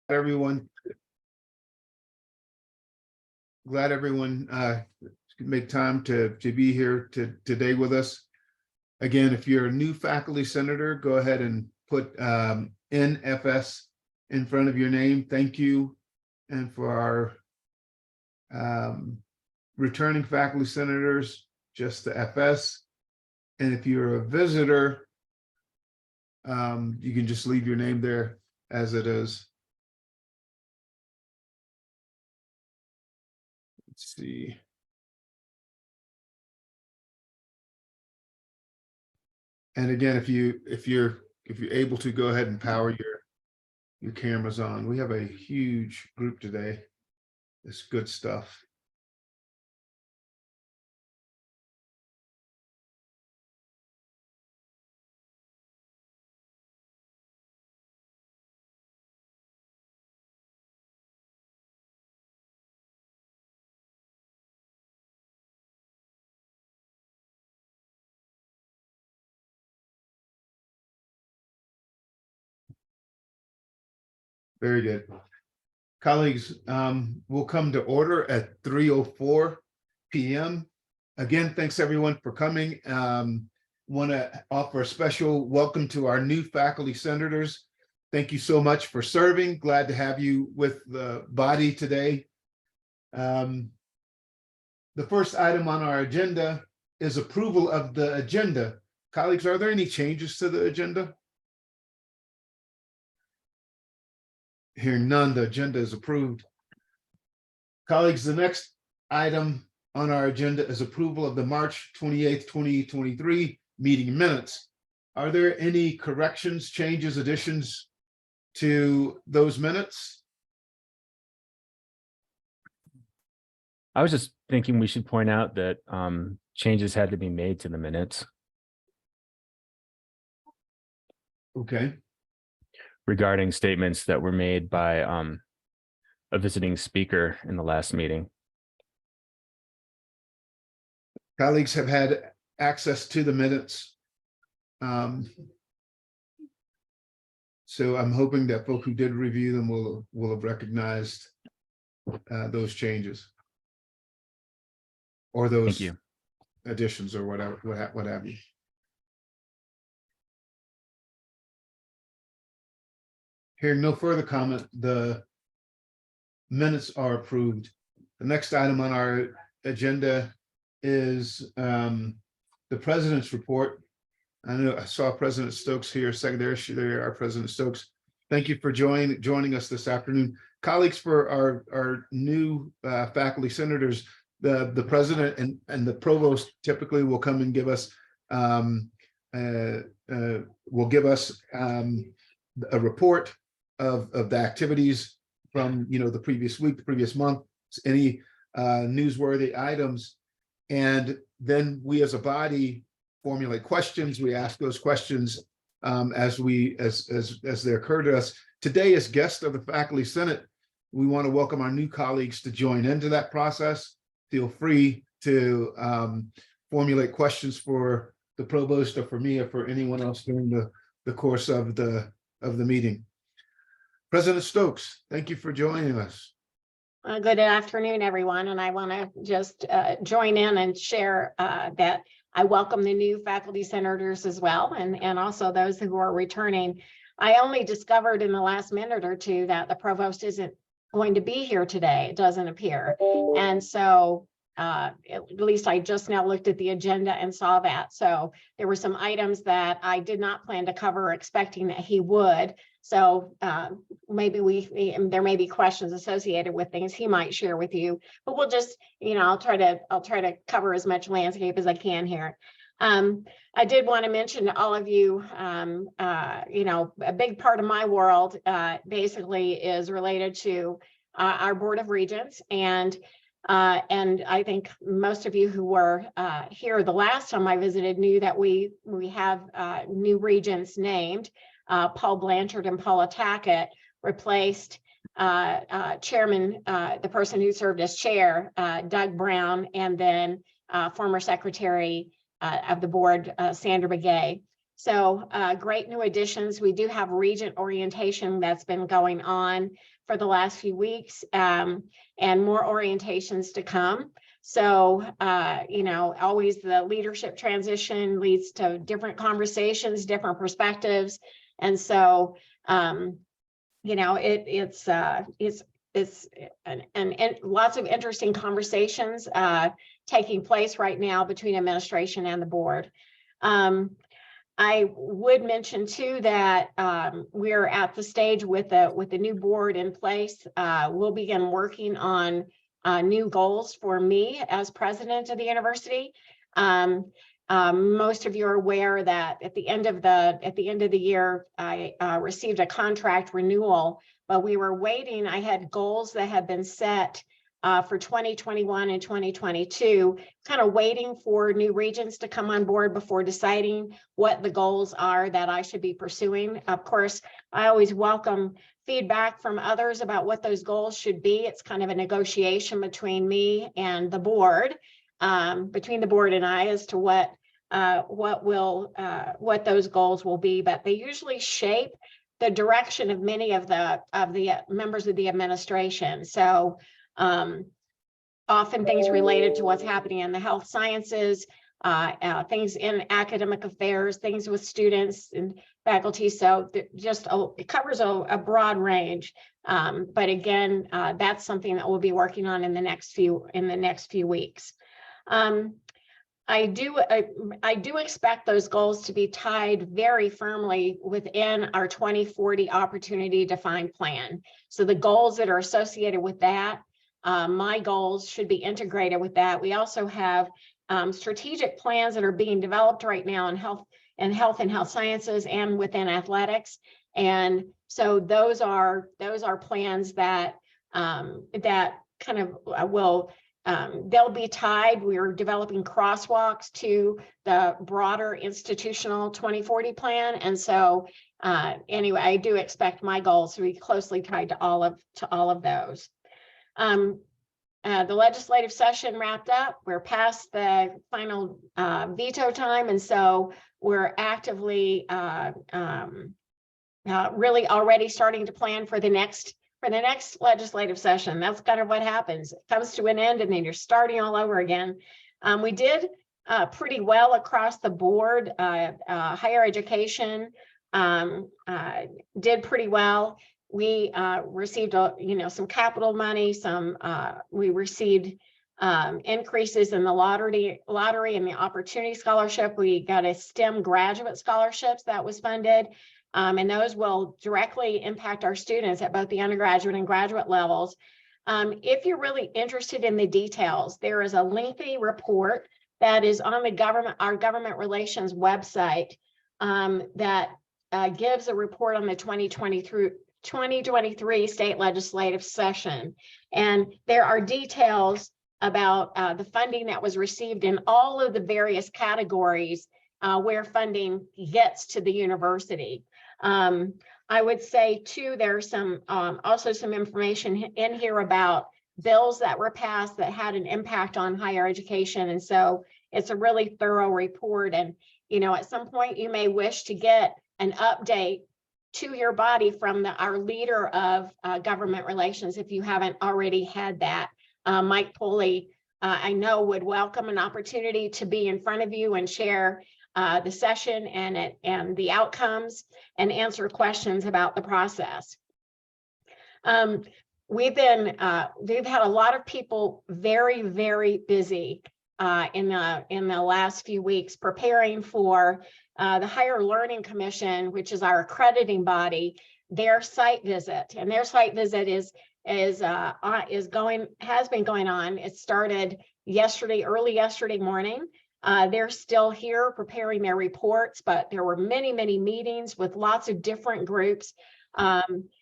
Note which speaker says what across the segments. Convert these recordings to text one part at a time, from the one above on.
Speaker 1: everyone. Glad everyone could make time to be here today with us. Again, if you're a new faculty senator, go ahead and put NFS in front of your name. Thank you. And for our returning faculty senators, just the FS. And if you're a visitor, you can just leave your name there as it is. Let's see. And again, if you're able to, go ahead and power your cameras on. We have a huge group today. It's good stuff. Very good. Colleagues, we'll come to order at 3:04 p.m. Again, thanks everyone for coming. Want to offer a special welcome to our new faculty senators. Thank you so much for serving. Glad to have you with the body today. The first item on our agenda is approval of the agenda. Colleagues, are there any changes to the agenda? Hearing none, the agenda is approved. Colleagues, the next item on our agenda is approval of the March 28th, 2023 meeting minutes. Are there any corrections, changes, additions to those minutes?
Speaker 2: I was just thinking we should point out that changes had to be made to the minutes.
Speaker 1: Okay.
Speaker 2: Regarding statements that were made by a visiting speaker in the last meeting.
Speaker 1: Colleagues have had access to the minutes. So I'm hoping that folk who did review them will have recognized those changes. Or those additions or whatever, what have you. Hearing no further comment, the minutes are approved. The next item on our agenda is the president's report. I know I saw President Stokes here, Secretary. There are President Stokes. Thank you for joining us this afternoon. Colleagues, for our new faculty senators, the president and the provost typically will come and give us a report of the activities from the previous week, the previous month, any newsworthy items, and then we as a body formulate questions. We ask those questions as they occur to us. Today, as guest of the Faculty Senate, we want to welcome our new colleagues to join into that process. Feel free to formulate questions for the provost or for me or for anyone else during the course of the meeting. President Stokes, thank you for joining us.
Speaker 3: Good afternoon, everyone. And I want to just join in and share that I welcome the new faculty senators as well, and also those who are returning. I only discovered in the last minute or two that the provost isn't going to be here today. It doesn't appear. And so at least I just now looked at the agenda and saw that. So there were some items that I did not plan to cover, expecting that he would. So maybe there may be questions associated with things he might share with you, but we'll just, I'll try to cover as much landscape as I can here. I did want to mention to all of you, a big part of my world basically is related to our Board of Regents, and I think most of you who were here the last time I visited knew that we have new regents named. Paul Blanchard and Paula Tackett replaced chairman, the person who served as chair, Doug Brown, and then former secretary of the board, Sandra Begay. So great new additions. We do have Regent orientation that's been going on for the last few weeks, and more orientations to come. So, you know, always the leadership transition leads to different conversations, different perspectives. And so, you know, it's and lots of interesting conversations taking place right now between administration and the board. I would mention too that we're at the stage with the new board in place. We'll begin working on new goals for me as president of the university. Most of you are aware that at the end of the year, I received a contract renewal, but we were waiting. I had goals that had been set for 2021 and 2022, kind of waiting for new regents to come on board before deciding what the goals are that I should be pursuing. Of course, I always welcome feedback from others about what those goals should be. It's kind of a negotiation between me and the board, between the board and I, as to what those goals will be. But they usually shape the direction of many of the members of the administration. So often things related to what's happening in the health sciences, things in academic affairs, things with students and faculty. So it covers a broad range. But again, that's something that we'll be working on in the next few weeks. I do expect those goals to be tied very firmly within our 2040 opportunity defined plan. So the goals that are associated with that, my goals should be integrated with that. We also have strategic plans that are being developed right now in health and health sciences and within athletics. And so those are plans that that kind of will they'll be tied. We're developing crosswalks to the broader institutional 2040 plan. And so anyway, I do expect my goals to be closely tied to all of those. The legislative session wrapped up. We're past the final veto time. And so we're actively really already starting to plan for the next legislative session. That's kind of what happens. It comes to an end and then you're starting all over again. We did pretty well across the board. Higher education did pretty well. We received some capital money, we received increases in the lottery and the opportunity scholarship. We got a STEM graduate scholarships that was funded. And those will directly impact our students at both the undergraduate and graduate levels. If you're really interested in the details, there is a lengthy report that is on our government relations website that gives a report on the 2023 state legislative session. And there are details about the funding that was received in all of the various categories where funding gets to the university. I would say too, there's also some information in here about bills that were passed that had an impact on higher education. And so it's a really thorough report. And, at some point you may wish to get an update to your body from our leader of government relations, if you haven't already had that. Mike Pulley, I know, would welcome an opportunity to be in front of you and share the session and the outcomes and answer questions about the process. We've had a lot of people very, very busy in the last few weeks preparing for the Higher Learning Commission, which is our accrediting body, their site visit. And their site visit has been going on. It started early yesterday morning. They're still here preparing their reports, but there were many, many meetings with lots of different groups,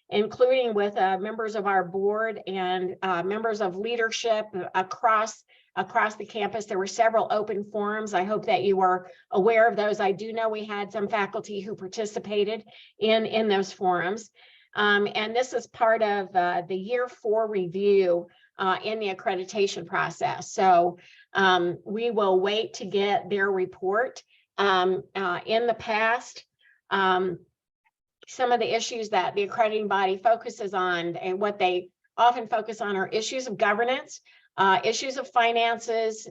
Speaker 3: including with members of our board and members of leadership across the campus. There were several open forums. I hope that you were aware of those. I do know we had some faculty who participated in those forums. And this is part of the year 4 review in the accreditation process. So we will wait to get their report In the past. Some of the issues that the accrediting body focuses on and what they often focus on are issues of governance, issues of finances,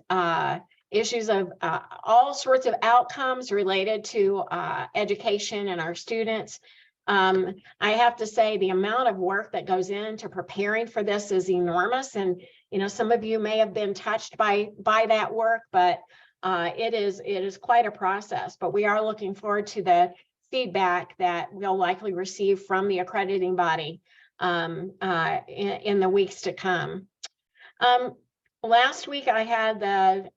Speaker 3: issues of all sorts of outcomes related to education and our students. I have to say the amount of work that goes into preparing for this is enormous. And, you know, some of you may have been touched by that work, but it is quite a process. But we are looking forward to the feedback that we'll likely receive from the accrediting body in the weeks to come. Last week, I had the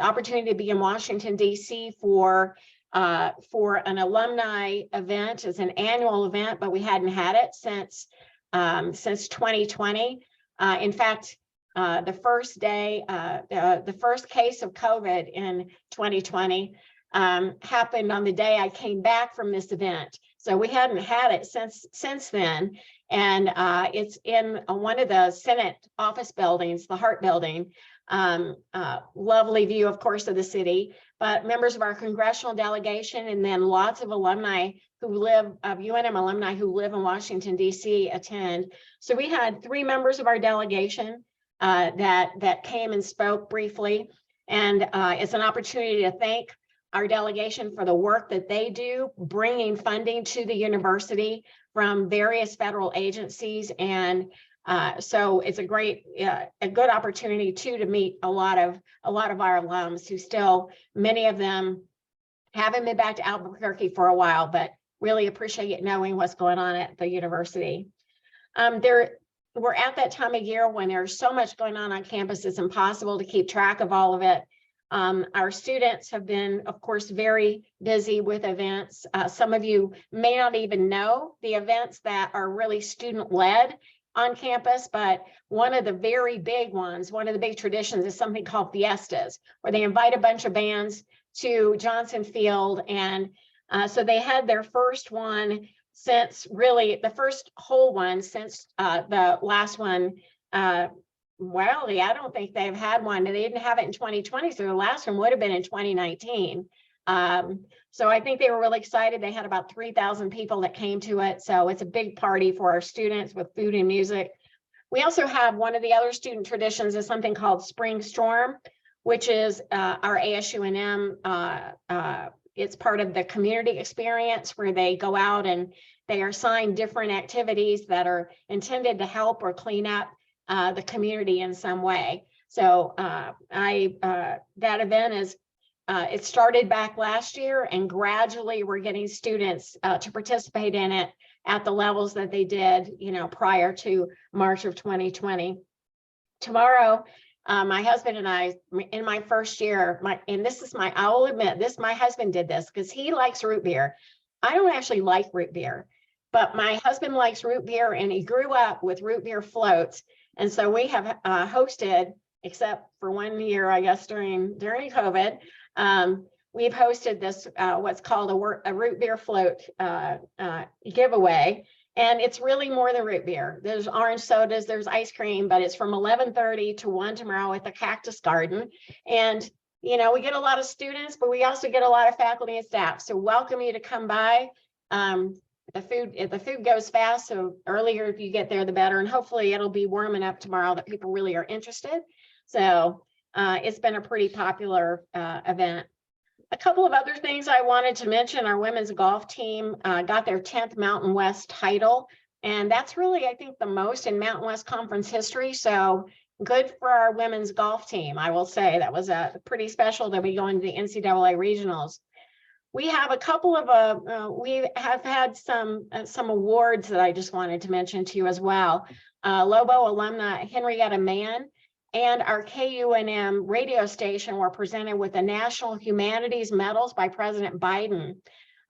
Speaker 3: opportunity to be in Washington, D.C. for an alumni event. It's an annual event, but we hadn't had it since 2020. In fact, the first day, the first case of COVID in 2020 happened on the day I came back from this event. So we hadn't had it since then. And it's in one of the Senate office buildings, the Hart Building. Lovely view, of course, of the city, but members of our congressional delegation and then lots of alumni who live, of UNM alumni who live in Washington, D.C. attend. So we had 3 members of our delegation that came and spoke briefly. And it's an opportunity to thank our delegation for the work that they do, bringing funding to the university from various federal agencies. And so it's a good opportunity too to meet a lot of our alums who still, many of them haven't been back to Albuquerque for a while, but really appreciate knowing what's going on at the university. We're at that time of year when there's so much going on campus, it's impossible to keep track of all of it. Our students have been, of course, very busy with events. Some of you may not even know the events that are really student-led on campus, but one of the very big ones, one of the big traditions is something called Fiestas, where they invite a bunch of bands to Johnson Field. And so they had their first one since really the first whole one since the last one. Well, I don't think they've had one. They didn't have it in 2020, so the last one would have been in 2019. So I think they were really excited. They had about 3,000 people that came to it. So it's a big party for our students with food and music. We also have one of the other student traditions is something called Spring Storm, which is our ASUNM. It's part of the community experience where they go out and they are assigned different activities that are intended to help or clean up the community in some way. So that event is, it started back last year and gradually we're getting students to participate in it at the levels that they did, you know, prior to March of 2020. Tomorrow, my husband and I, in my first year, I will admit this, my husband did this because he likes root beer. I don't actually like root beer, but my husband likes root beer and he grew up with root beer floats. And so we have hosted, except for 1 year, I guess, during COVID, we've hosted this, what's called a root beer float giveaway. And it's really more than root beer. There's orange sodas, there's ice cream, but it's from 11:30 to 1 tomorrow at the Cactus Garden. And, you know, we get a lot of students, but we also get a lot of faculty and staff. So welcome you to come by. The food goes fast, so earlier if you get there, the better. And hopefully it'll be warm enough tomorrow that people really are interested. So it's been a pretty popular event. A couple of other things I wanted to mention, our women's golf team got their 10th Mountain West title. And that's really, I think, the most in Mountain West Conference history. So good for our women's golf team, I will say. That was pretty special to be going to the NCAA regionals. We have a couple of, we have had some awards that I just wanted to mention to you as well. Lobo alumna Henrietta Mann and our KUNM radio station were presented with the National Humanities Medals by President Biden.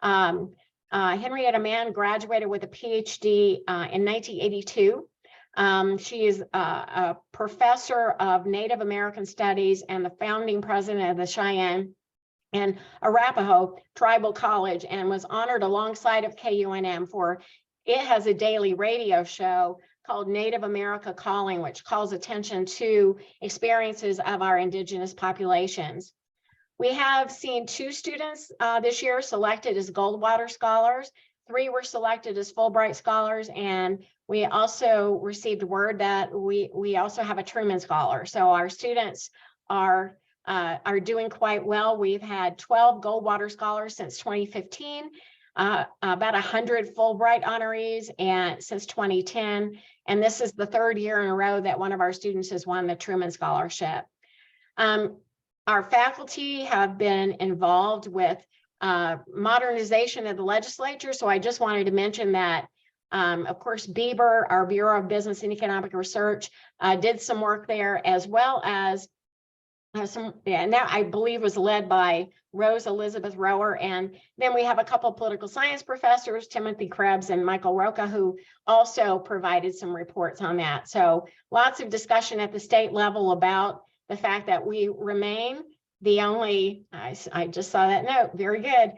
Speaker 3: Henrietta Mann graduated with a PhD in 1982. She is a professor of Native American Studies and the founding president of the Cheyenne and Arapaho Tribal College, and was honored alongside of KUNM for it has a daily radio show called Native America Calling, which calls attention to experiences of our indigenous populations. We have seen 2 students this year selected as Goldwater Scholars. 3 were selected as Fulbright Scholars, and we also received word that we also have a Truman Scholar. So our students are doing quite well. We've had 12 Goldwater Scholars since 2015, about 100 Fulbright honorees and since 2010. And this is the 3rd year in a row that one of our students has won the Truman Scholarship. Our faculty have been involved with modernization of the legislature. So I just wanted to mention that, of course, BEBR, our Bureau of Business and Economic Research, did some work there, as well as and that I believe was led by Rose Elizabeth Rower. And then we have a couple of political science professors, Timothy Krebs and Michael Roca, who also provided some reports on that. So lots of discussion at the state level about the fact that we remain the only, I just saw that note, very good.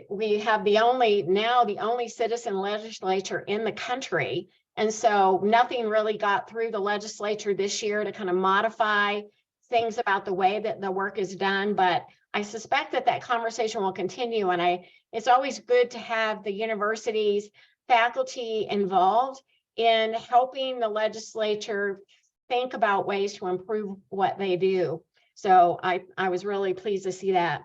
Speaker 3: We have the only citizen legislature in the country. And so nothing really got through the legislature this year to kind of modify things about the way that the work is done. But I suspect that that conversation will continue. And it's always good to have the university's faculty involved in helping the legislature think about ways to improve what they do. So I was really pleased to see that.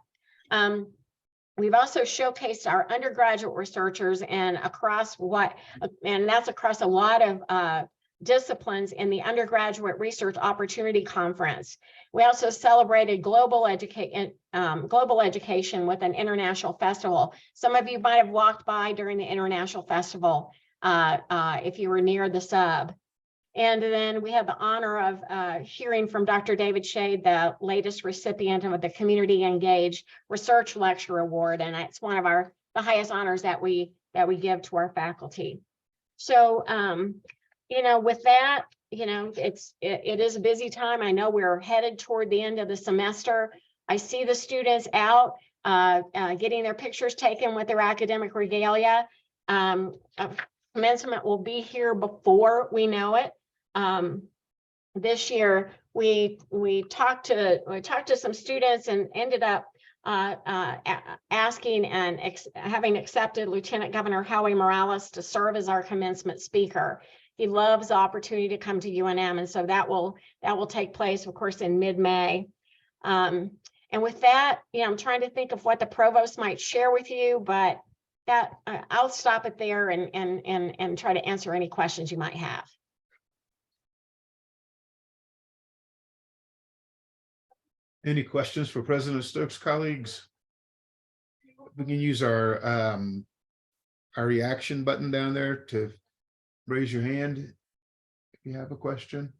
Speaker 3: We've also showcased our undergraduate researchers and that's across a lot of disciplines in the Undergraduate Research Opportunity Conference. We also celebrated global education with an international festival. Some of you might have walked by during the international festival if you were near the sub. And then we have the honor of hearing from Dr. David Shade, the latest recipient of the Community Engaged Research Lecture Award. And it's one of the highest honors that we give to our faculty. So, with that, it is a busy time. I know we're headed toward the end of the semester. I see the students out getting their pictures taken with their academic regalia. Commencement will be here before we know it. This year we talked to some students and ended up asking and having accepted Lieutenant Governor Howie Morales to serve as our commencement speaker. He loves the opportunity to come to UNM, and so that will take place, of course, in mid-May. And with that, I'm trying to think of what the provost might share with you, but that I'll stop it there and try to answer any questions you might have.
Speaker 1: Any questions for President Stokes, colleagues? We can use our reaction button down there to raise your hand if you have a question.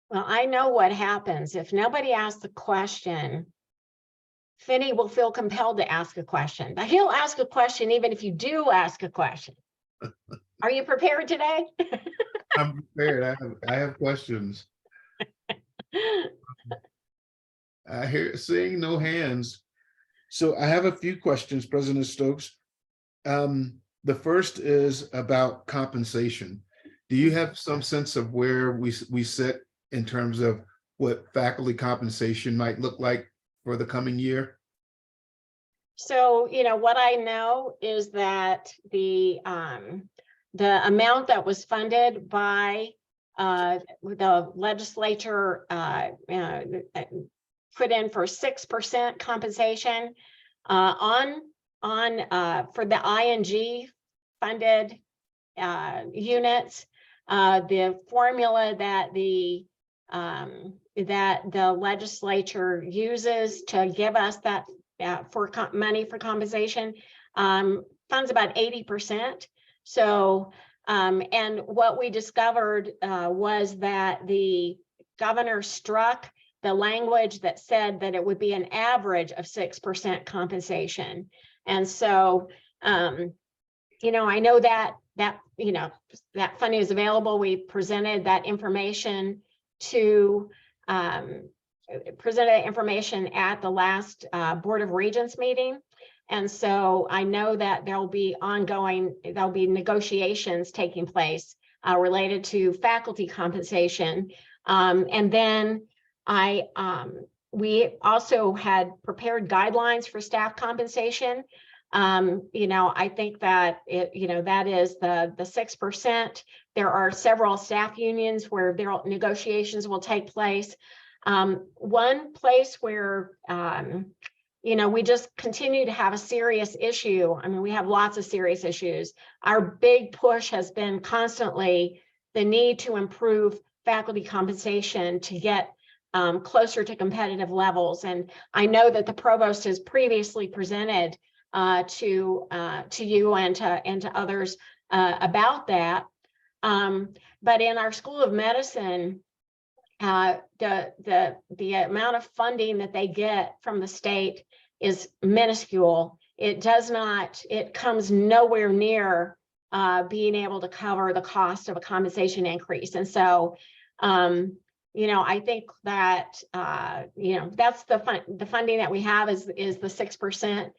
Speaker 3: Well, I know what happens. If nobody asks a question, Finney will feel compelled to ask a question. But he'll ask a question even if you do ask a question. Are you prepared today?
Speaker 1: I'm prepared. I have questions. Seeing no hands. So I have a few questions, President Stokes. The first is about compensation. Do you have some sense of where we sit in terms of what faculty compensation might look like for the coming year?
Speaker 3: So, what I know is that the amount that was funded by the legislature put in for 6% compensation for the ING funded units. The formula that the legislature uses to give us that for money for compensation funds about 80%. So, and what we discovered was that the governor struck the language that said that it would be an average of 6% compensation. And so, I know that funding is available. We presented that information at the last Board of Regents meeting. And so I know that there'll be negotiations taking place related to faculty compensation. And then we also had prepared guidelines for staff compensation. I think that that is the 6%. There are several staff unions where their negotiations will take place. One place where we just continue to have a serious issue. I mean, we have lots of serious issues. Our big push has been constantly the need to improve faculty compensation to get closer to competitive levels. And I know that the provost has previously presented to you and to others about that. But in our School of Medicine, the amount of funding that they get from the state is minuscule. It comes nowhere near being able to cover the cost of a compensation increase. And so, I think that, that's the funding that we have is the 6%.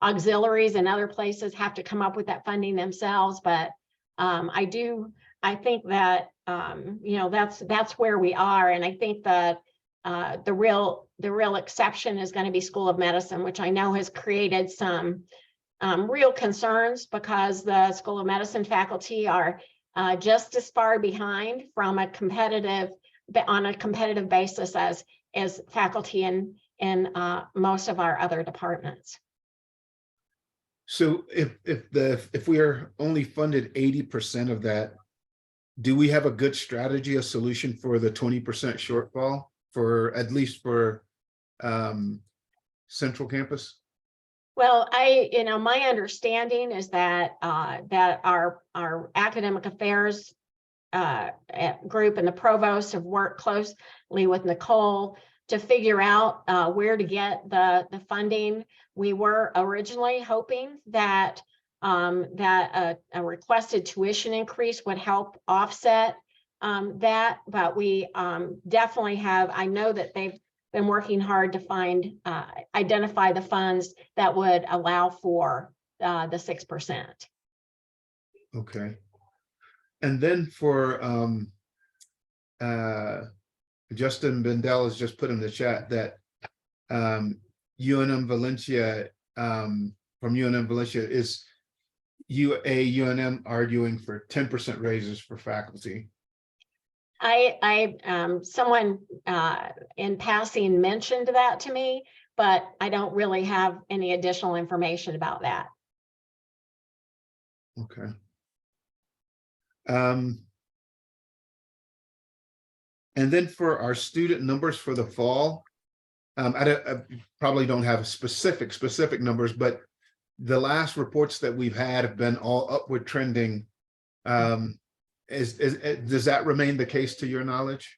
Speaker 3: Auxiliaries and other places have to come up with that funding themselves. But I think that, that's where we are. And I think that the real exception is going to be School of Medicine, which I know has created some real concerns because the School of Medicine faculty are just as far behind from on a competitive basis as faculty in most of our other departments.
Speaker 1: So if we are only funded 80% of that, do we have a good strategy, a solution for the 20% shortfall at least for Central Campus?
Speaker 3: Well, my understanding is that our academic affairs group and the provost have worked closely with Nicole to figure out where to get the funding. We were originally hoping that a requested tuition increase would help offset that, but we definitely have. I know that they've been working hard to identify the funds that would allow for the 6%.
Speaker 1: Okay. And then for Justin Bendel has just put in the chat that UNM Valencia, from UNM Valencia, is UNM arguing for 10% raises for faculty.
Speaker 3: Someone in passing mentioned that to me, but I don't really have any additional information about that.
Speaker 1: Okay. And then for our student numbers for the fall, I probably don't have specific numbers, but the last reports that we've had have been all upward trending. Does that remain the case to your knowledge?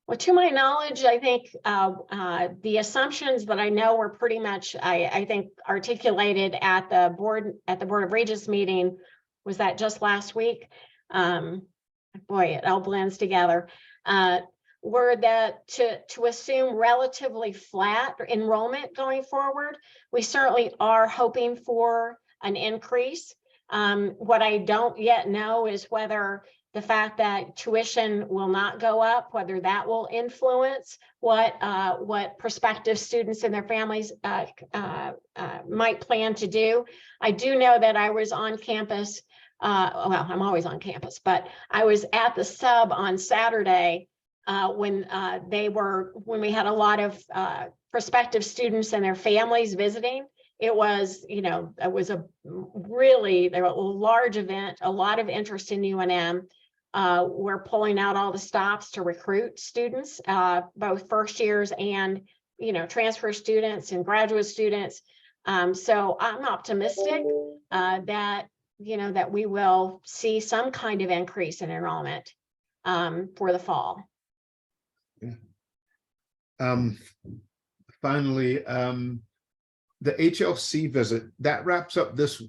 Speaker 3: Well, to my knowledge, I think the assumptions that I know were pretty much, I think, articulated at the Board of Regents meeting, was that just last week? Boy, it all blends together. Were that to assume relatively flat enrollment going forward. We certainly are hoping for an increase. What I don't yet know is whether the fact that tuition will not go up, whether that will influence what prospective students and their families might plan to do. I do know that I was on campus. Well, I'm always on campus, but I was at the sub on Saturday when we had a lot of prospective students and their families visiting. It was, it was there was a large event, a lot of interest in UNM. We're pulling out all the stops to recruit students, both first years and, transfer students and graduate students. So I'm optimistic that we will see some kind of increase in enrollment for the fall.
Speaker 1: Finally, the HLC visit that wraps up this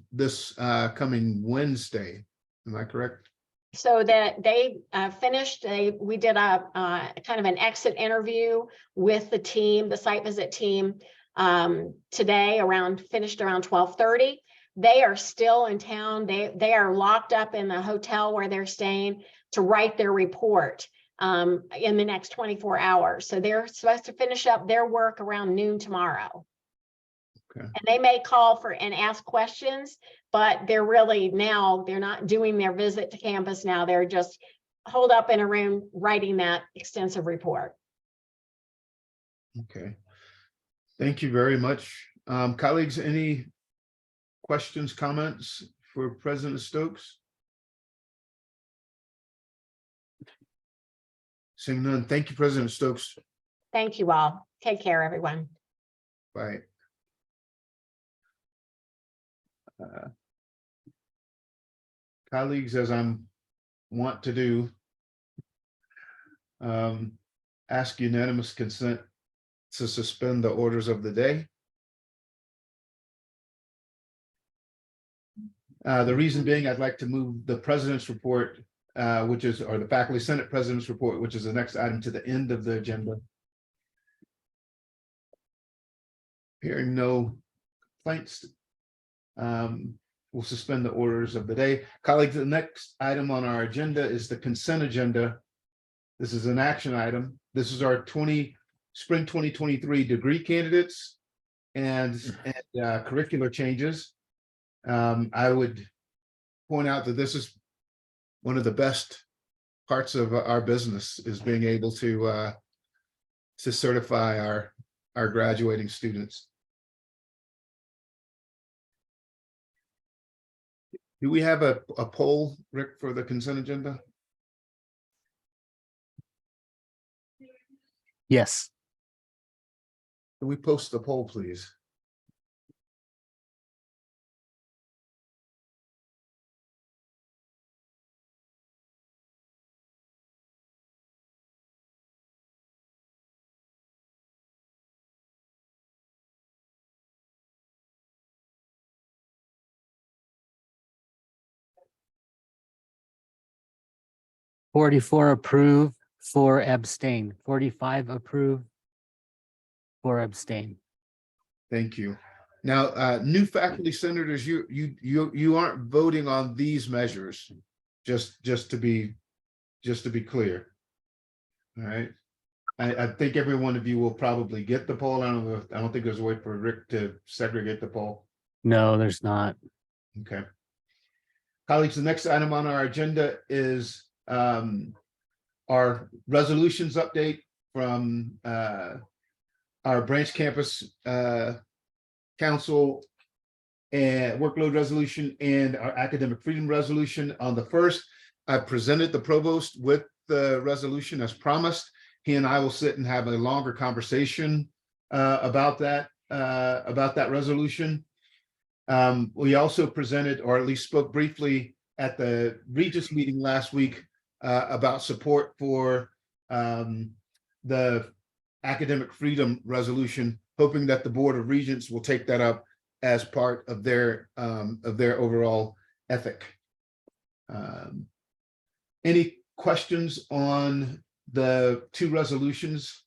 Speaker 1: coming Wednesday. Am I correct?
Speaker 3: So that they finished. We did a kind of an exit interview with the team, the site visit team, today finished around 12:30. They are still in town. They are locked up in the hotel where they're staying to write their report in the next 24 hours. So they're supposed to finish up their work around noon tomorrow.
Speaker 1: Okay.
Speaker 3: And they may call for and ask questions, but they're not doing their visit to campus now. They're just holed up in a room writing that extensive report.
Speaker 1: Okay. Thank you very much. Colleagues, any questions, comments for President Stokes? Seeing none, thank you, President Stokes.
Speaker 3: Thank you all. Take care, everyone.
Speaker 1: Bye. Colleagues, as I'm want to do, ask unanimous consent to suspend the orders of the day. The reason being, I'd like to move the president's report, or the faculty senate president's report, which is the next item, to the end of the agenda. Hearing no complaints, we'll suspend the orders of the day. Colleagues, the next item on our agenda is the consent agenda. This is an action item. This is our spring 2023 degree candidates and curricular changes. I would point out that this is one of the best parts of our business, is being able to certify our graduating students. Do we have a poll, Rick, for the consent agenda?
Speaker 4: Yes.
Speaker 1: Can we post the poll, please?
Speaker 4: $44 approve, 4 abstain, 45 approve, 4 abstain.
Speaker 1: Thank you. Now, new faculty senators, you aren't voting on these measures, just to be clear. All right. I think every one of you will probably get the poll. I don't think there's a way for Rick to segregate the poll.
Speaker 4: No, there's not.
Speaker 1: Okay. Colleagues, the next item on our agenda is our resolutions update from our branch campus council and workload resolution and our academic freedom resolution. On the first, I presented the provost with the resolution as promised. He and I will sit and have a longer conversation about that resolution. We also presented, or at least spoke briefly at the Regents meeting last week about support for the academic freedom resolution, hoping that the Board of Regents will take that up as part of their overall ethic. Any questions on the two resolutions?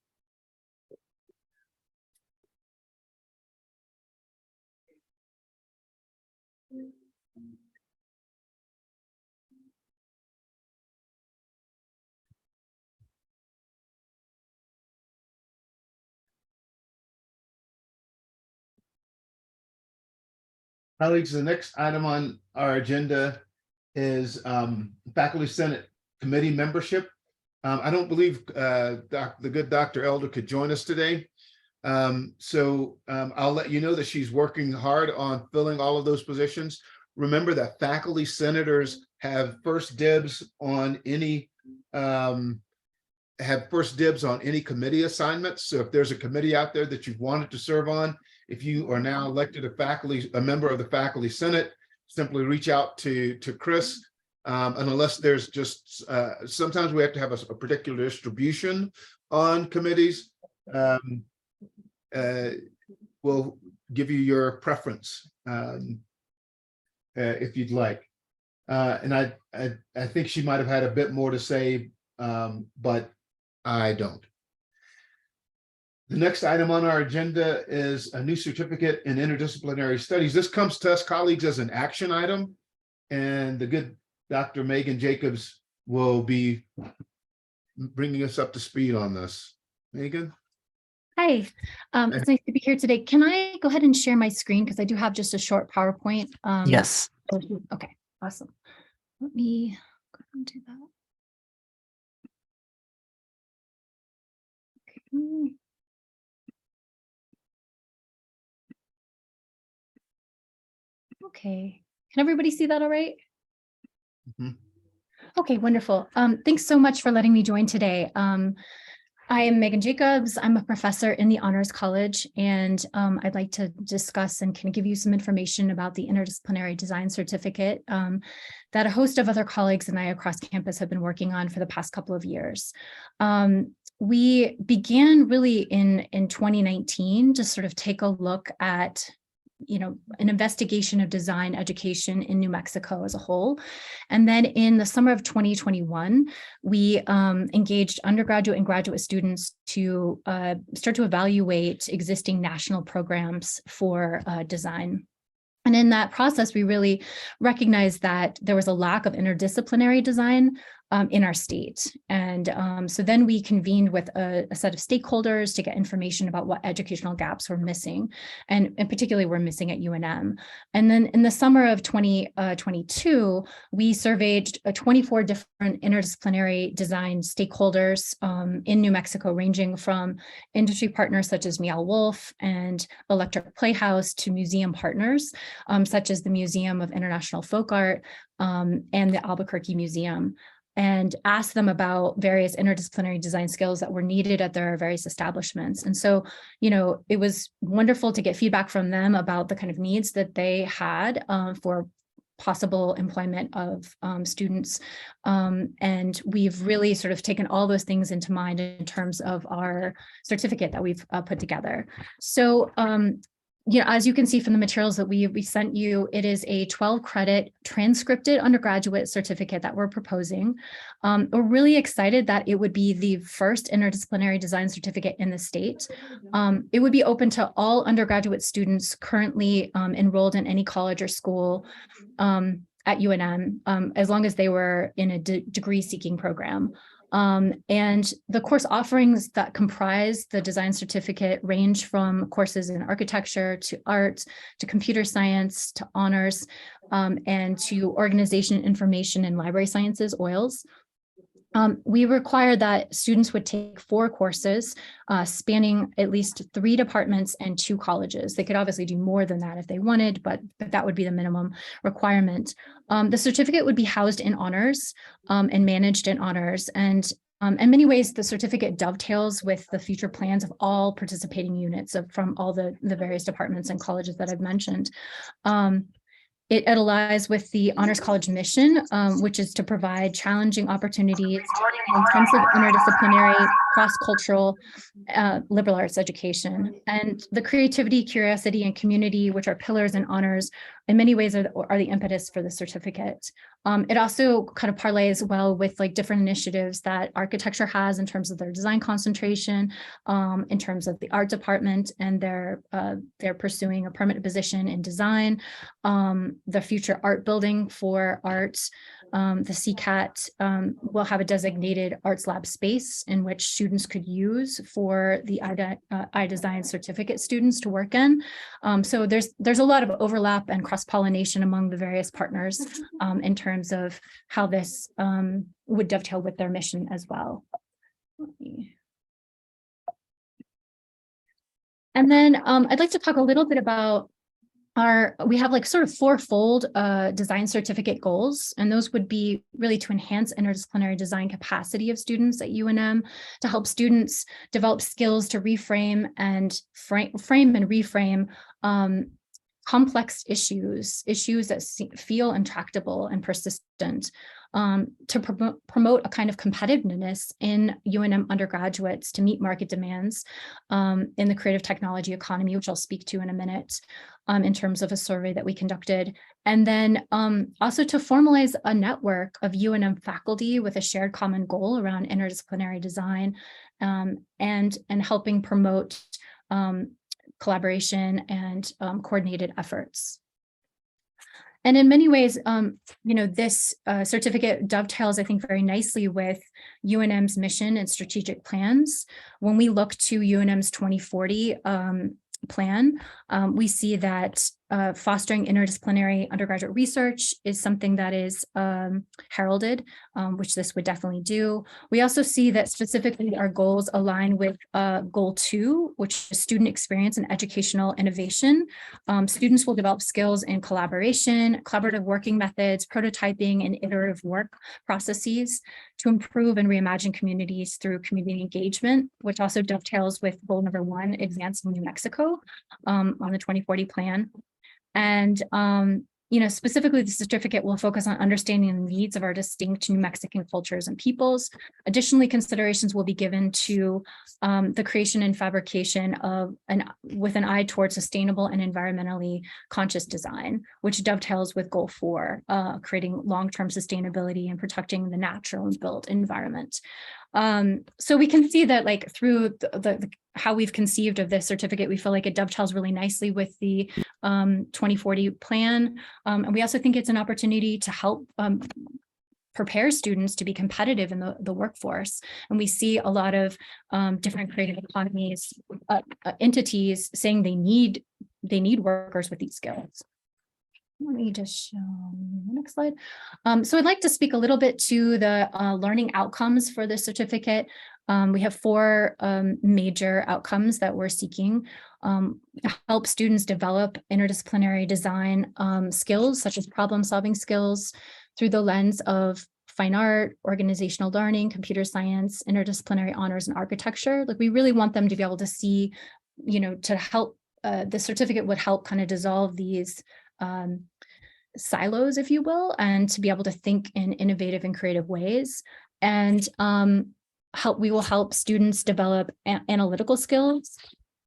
Speaker 1: Colleagues, the next item on our agenda is faculty senate committee membership. I don't believe the good Dr. Elder could join us today. So I'll let you know that she's working hard on filling all of those positions. Remember that faculty senators have first dibs on any committee assignments. So if there's a committee out there that you've wanted to serve on, if you are now elected a member of the faculty senate, simply reach out to Chris. And unless there's just sometimes we have to have a particular distribution on committees, we'll give you your preference if you'd like. And I think she might have had a bit more to say, but I don't. The next item on our agenda is a new certificate in interdisciplinary studies. This comes to us colleagues as an action item. And the good Dr. Megan Jacobs will be bringing us up to speed on this. Megan?
Speaker 5: Hi, it's nice to be here today. Can I go ahead and share my screen? Because I do have just a short PowerPoint.
Speaker 4: Yes.
Speaker 5: Okay, awesome. Let me go ahead and do that. Okay. Okay, can everybody see that all right?
Speaker 1: Mhm.
Speaker 5: Okay, wonderful. Thanks so much for letting me join today. I am Megan Jacobs. I'm a professor in the Honors College, and I'd like to discuss and kind of give you some information about the Interdisciplinary Design Certificate that a host of other colleagues and I across campus have been working on for the past couple of years. We began really in 2019 to sort of take a look at an investigation of design education in New Mexico as a whole. And then in the summer of 2021, we engaged undergraduate and graduate students to start to evaluate existing national programs for design. And in that process, we really recognized that there was a lack of interdisciplinary design in our state. And so then we convened with a set of stakeholders to get information about what educational gaps were missing, and particularly were missing at UNM. And then in the summer of 2022, we surveyed 24 different interdisciplinary design stakeholders in New Mexico, ranging from industry partners such as Meow Wolf and Electric Playhouse to museum partners, such as the Museum of International Folk Art and the Albuquerque Museum, and asked them about various interdisciplinary design skills that were needed at their various establishments. And so, it was wonderful to get feedback from them about the kind of needs that they had for possible employment of students. And we've really sort of taken all those things into mind in terms of our certificate that we've put together. So, as you can see from the materials that we sent you, it is a 12-credit transcripted undergraduate certificate that we're proposing. We're really excited that it would be the first interdisciplinary design certificate in the state. It would be open to all undergraduate students currently enrolled in any college or school at UNM, as long as they were in a degree-seeking program. And the course offerings that comprise the design certificate range from courses in architecture to art to computer science to honors and to organization, information, and library sciences, OILS. We require that students would take 4 courses spanning at least 3 departments and 2 colleges. They could obviously do more than that if they wanted, but that would be the minimum requirement. The certificate would be housed in honors and managed in honors. And in many ways, the certificate dovetails with the future plans of all participating units from all the various departments and colleges that I've mentioned. It aligns with the Honors College mission, which is to provide challenging opportunities, intensive interdisciplinary, cross-cultural liberal arts education. And the creativity, curiosity, and community, which are pillars in honors, in many ways are the impetus for the certificate. It also kind of parlays well with different initiatives that architecture has in terms of their design concentration, in terms of the art department, and they're pursuing a permanent position in design, the future art building for arts. The CCAT will have a designated arts lab space in which students could use for the iDesign certificate students to work in. So there's a lot of overlap and cross-pollination among the various partners in terms of how this would dovetail with their mission as well. And then I'd like to talk a little bit about we have sort of 4-fold design certificate goals, and those would be really to enhance interdisciplinary design capacity of students at UNM, to help students develop skills to reframe and frame and reframe complex issues that feel intractable and persistent, to promote a kind of competitiveness in UNM undergraduates to meet market demands in the creative technology economy, which I'll speak to in a minute in terms of a survey that we conducted. And then also to formalize a network of UNM faculty with a shared common goal around interdisciplinary design and helping promote collaboration and coordinated efforts. And in many ways, this certificate dovetails, I think, very nicely with UNM's mission and strategic plans. When we look to UNM's 2040 plan, we see that fostering interdisciplinary undergraduate research is something that is heralded, which this would definitely do. We also see that specifically our goals align with goal 2, which is student experience and educational innovation. Students will develop skills in collaboration, collaborative working methods, prototyping, and iterative work processes to improve and reimagine communities through community engagement, which also dovetails with goal number 1, advance New Mexico on the 2040 plan. And, specifically the certificate will focus on understanding the needs of our distinct New Mexican cultures and peoples. Additionally, considerations will be given to the creation and fabrication of with an eye towards sustainable and environmentally conscious design, which dovetails with goal 4, creating long-term sustainability and protecting the natural and built environment. So we can see that like through the how we've conceived of this certificate, we feel like it dovetails really nicely with the 2040 plan. And we also think it's an opportunity to help prepare students to be competitive in the workforce. And we see a lot of different creative economies, entities saying they need workers with these skills. Let me just show the next slide. So I'd like to speak a little bit to the learning outcomes for this certificate. We have 4 major outcomes that we're seeking. Help students develop interdisciplinary design skills, such as problem-solving skills, through the lens of fine art, organizational learning, computer science, interdisciplinary honors, and architecture. Like we really want them to be able to see, to help, the certificate would help kind of dissolve these silos, if you will, and to be able to think in innovative and creative ways. And we will help students develop analytical skills.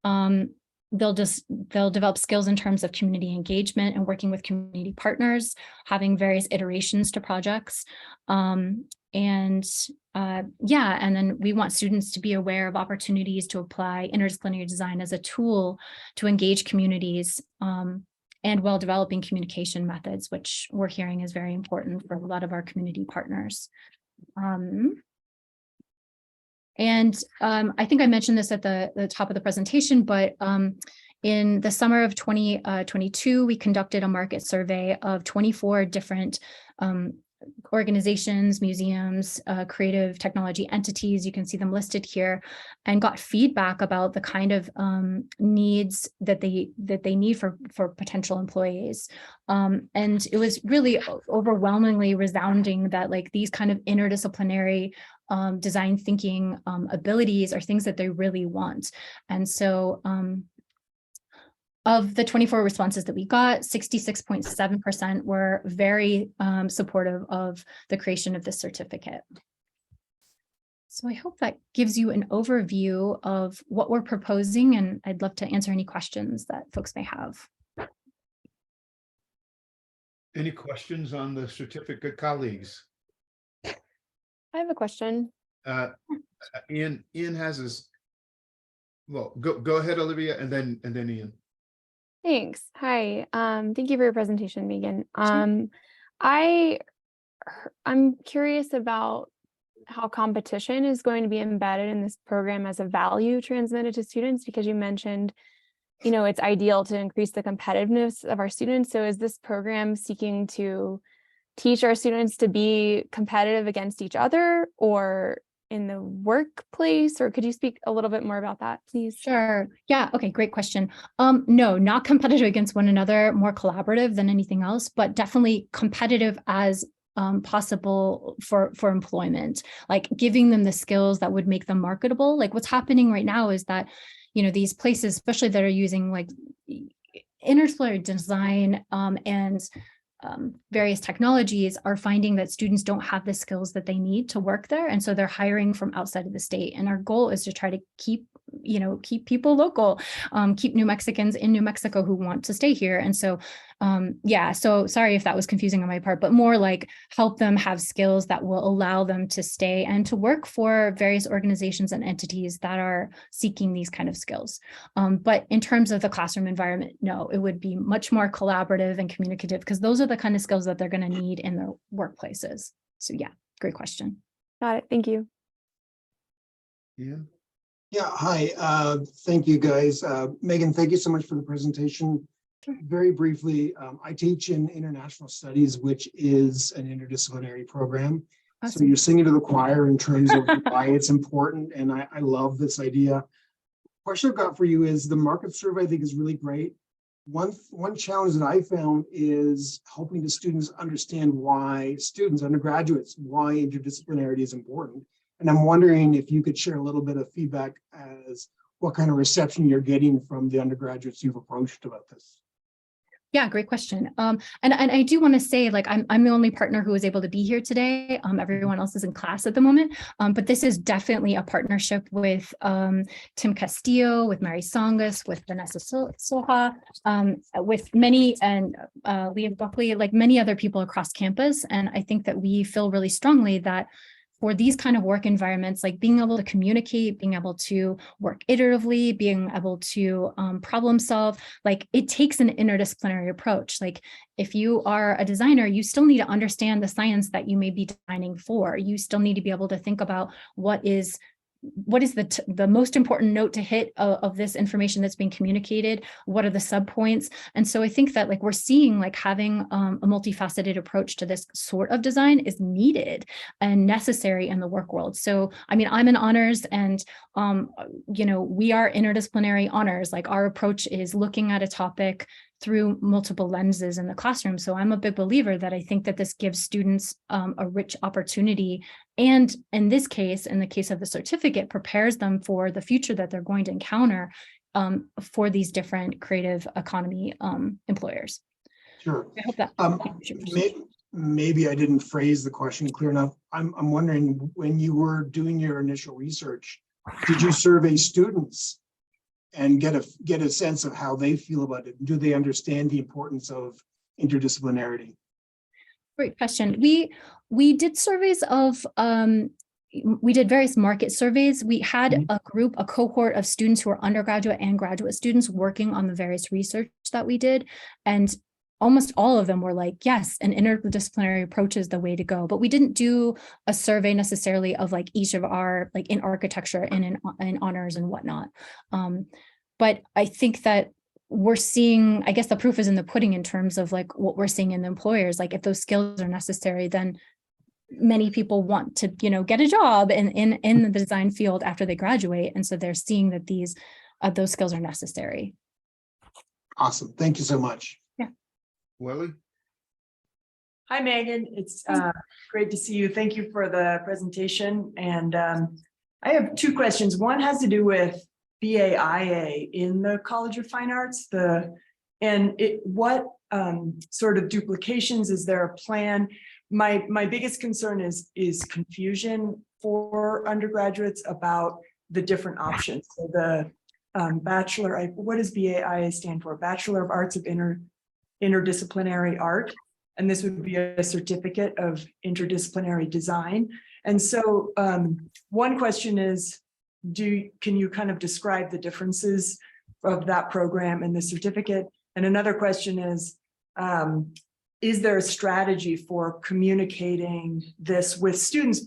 Speaker 5: They'll develop skills in terms of community engagement and working with community partners, having various iterations to projects. And then we want students to be aware of opportunities to apply interdisciplinary design as a tool to engage communities and while developing communication methods, which we're hearing is very important for a lot of our community partners. I think I mentioned this at the top of the presentation, but in the summer of 2022, we conducted a market survey of 24 different organizations, museums, creative technology entities. You can see them listed here, and got feedback about the kind of needs that they need for potential employees. And it was really overwhelmingly resounding that like these kind of interdisciplinary design thinking abilities are things that they really want. And so of the 24 responses that we got, 66.7% were very supportive of the creation of this certificate. So I hope that gives you an overview of what we're proposing, and I'd love to answer any questions that folks may have.
Speaker 1: Any questions on the certificate, colleagues?
Speaker 6: I have a question.
Speaker 1: Ian has his, well, go ahead, Olivia, and then Ian.
Speaker 6: Thanks. Hi. Thank you for your presentation, Megan.
Speaker 5: Sure.
Speaker 6: I'm curious about how competition is going to be embedded in this program as a value transmitted to students, because you mentioned, it's ideal to increase the competitiveness of our students. So is this program seeking to teach our students to be competitive against each other or in the workplace? Or could you speak a little bit more about that, please?
Speaker 5: Sure. Yeah. Okay. Great question. No, not competitive against one another, more collaborative than anything else, but definitely competitive as possible for employment, like giving them the skills that would make them marketable. Like what's happening right now is that, these places, especially that are using like interdisciplinary design and various technologies are finding that students don't have the skills that they need to work there. And so they're hiring from outside of the state. And our goal is to try to keep people local, keep New Mexicans in New Mexico who want to stay here. And so, so sorry if that was confusing on my part, but more like help them have skills that will allow them to stay and to work for various organizations and entities that are seeking these kind of skills. But in terms of the classroom environment, no, it would be much more collaborative and communicative, because those are the kind of skills that they're going to need in their workplaces. So yeah, great question.
Speaker 6: Got it. Thank you.
Speaker 1: Yeah.
Speaker 7: Yeah, hi. Thank you, guys. Megan, thank you so much for the presentation. Very briefly, I teach in international studies, which is an interdisciplinary program. So
Speaker 5: Awesome.
Speaker 7: you're singing to the choir in terms of why it's important, and I love this idea. Question I've got for you is the market survey, I think, is really great. One challenge that I found is helping the students understand why undergraduates, why interdisciplinarity is important. And I'm wondering if you could share a little bit of feedback as what kind of reception you're getting from the undergraduates you've approached about this.
Speaker 5: Yeah, great question. And I do want to say, like, I'm the only partner who was able to be here today. Everyone else is in class at the moment. But this is definitely a partnership with Tim Castillo, with Mary Songus, with Vanessa Soha, with many, and Liam Buckley, like many other people across campus. And I think that we feel really strongly that for these kind of work environments, like being able to communicate, being able to work iteratively, being able to problem solve, like it takes an interdisciplinary approach. Like if you are a designer, you still need to understand the science that you may be designing for. You still need to be able to think about what is the most important note to hit of this information that's being communicated? What are the subpoints? And so I think that like we're seeing like having a multifaceted approach to this sort of design is needed and necessary in the work world. So, I mean, I'm in honors and, we are interdisciplinary honors. Like our approach is looking at a topic through multiple lenses in the classroom. So I'm a big believer that I think that this gives students a rich opportunity. And in this case, in the case of the certificate, prepares them for the future that they're going to encounter for these different creative economy employers.
Speaker 7: Sure.
Speaker 5: I hope that.
Speaker 7: Maybe I didn't phrase the question clear enough. I'm wondering, when you were doing your initial research, did you survey students and get a sense of how they feel about it? Do they understand the importance of interdisciplinarity?
Speaker 5: Great question. We did surveys of we did various market surveys. We had a cohort of students who are undergraduate and graduate students working on the various research that we did, and almost all of them were like, yes, an interdisciplinary approach is the way to go. But we didn't do a survey necessarily of like each of our, like in architecture and in honors and whatnot. But I think that we're seeing, I guess the proof is in the pudding in terms of like what we're seeing in the employers. Like if those skills are necessary, then many people want to, get a job in the design field after they graduate. And so they're seeing that those skills are necessary.
Speaker 7: Awesome. Thank you so much.
Speaker 1: Welly?
Speaker 8: Hi, Megan. It's great to see you. Thank you for the presentation. And I have two questions. One has to do with BAIA in the College of Fine Arts. What sort of duplications? Is there a plan? My biggest concern is confusion for undergraduates about the different options. So the bachelor, what does BAIA stand for? Bachelor of Arts of Interdisciplinary Art. And this would be a certificate of interdisciplinary design. And so one question is, can you kind of describe the differences of that program and the certificate? And another question is there a strategy for communicating this with students,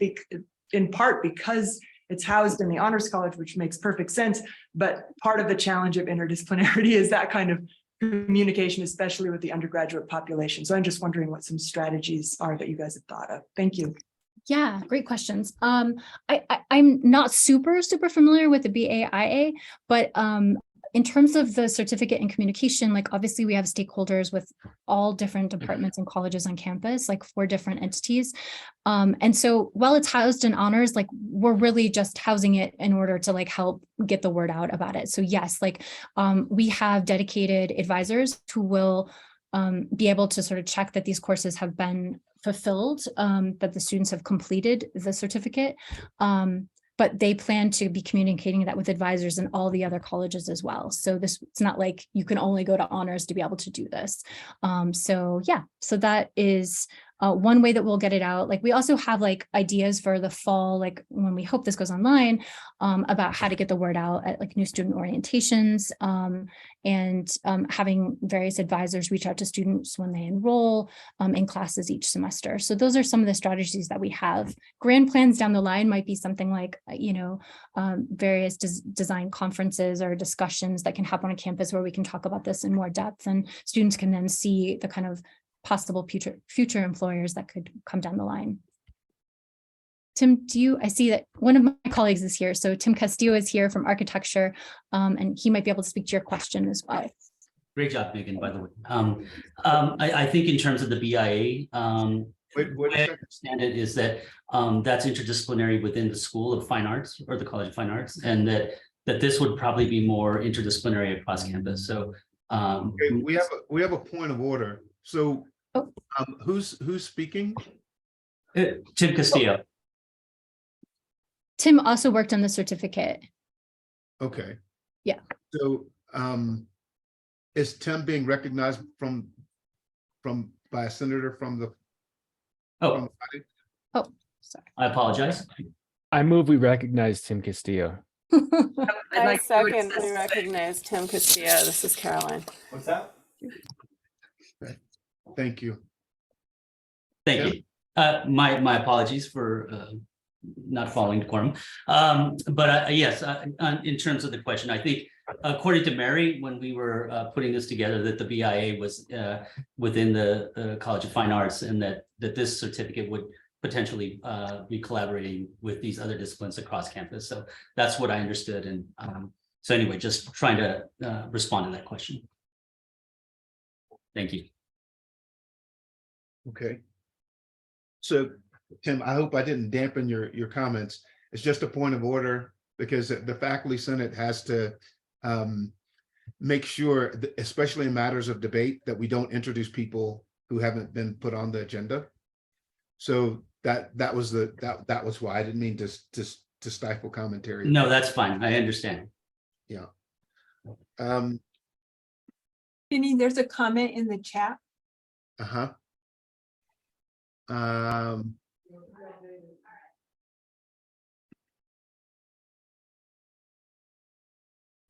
Speaker 8: in part because it's housed in the Honors College, which makes perfect sense, but part of the challenge of interdisciplinarity is that kind of communication, especially with the undergraduate population. So I'm just wondering what some strategies are that you guys have thought of. Thank you.
Speaker 5: Yeah, great questions. I'm not super familiar with the BAIA, but in terms of the certificate in communication, like obviously we have stakeholders with all different departments and colleges on campus, like 4 different entities. And so while it's housed in honors, like we're really just housing it in order to like help get the word out about it. So yes, like we have dedicated advisors who will be able to sort of check that these courses have been fulfilled, that the students have completed the certificate. But they plan to be communicating that with advisors in all the other colleges as well. So it's not like you can only go to honors to be able to do this. So yeah, so that is one way that we'll get it out. Like we also have like ideas for the fall, like when we hope this goes online, about how to get the word out at like new student orientations, and having various advisors reach out to students when they enroll in classes each semester. So those are some of the strategies that we have. Grand plans down the line might be something like, various design conferences or discussions that can happen on campus where we can talk about this in more depth, and students can then see the kind of possible future employers that could come down the line. Tim, I see that one of my colleagues is here. So Tim Castillo is here from architecture, and he might be able to speak to your question as well.
Speaker 9: Great job, Megan, by the way. I think in terms of the BIA,
Speaker 1: Wait a
Speaker 9: the way I
Speaker 1: second.
Speaker 9: understand it is that that's interdisciplinary within the School of Fine Arts or the College of Fine Arts, and that this would probably be more interdisciplinary across campus. So
Speaker 1: Okay, we have a point of order. So who's speaking?
Speaker 9: Tim Castillo.
Speaker 5: Tim also worked on the certificate.
Speaker 1: Okay.
Speaker 5: Yeah.
Speaker 1: So is Tim being recognized by a senator from the?
Speaker 9: Oh,
Speaker 5: Sorry.
Speaker 9: I apologize.
Speaker 2: I move we recognize Tim Castillo.
Speaker 10: I second, we recognize Tim Castillo. This is Caroline.
Speaker 9: What's that?
Speaker 1: Thank you.
Speaker 9: Thank you. My apologies for not following decorum. But yes, in terms of the question, I think according to Mary, when we were putting this together, that the BIA was within the College of Fine Arts, and that this certificate would potentially be collaborating with these other disciplines across campus. So that's what I understood. And so anyway, just trying to respond to that question. Thank you.
Speaker 1: Okay. So Tim, I hope I didn't dampen your comments. It's just a point of order because the Faculty Senate has to make sure, especially in matters of debate, that we don't introduce people who haven't been put on the agenda. So that was why I didn't mean to stifle commentary.
Speaker 9: No, that's fine. I understand.
Speaker 1: Yeah.
Speaker 10: Vinny, there's a comment in the chat.
Speaker 1: Uh-huh.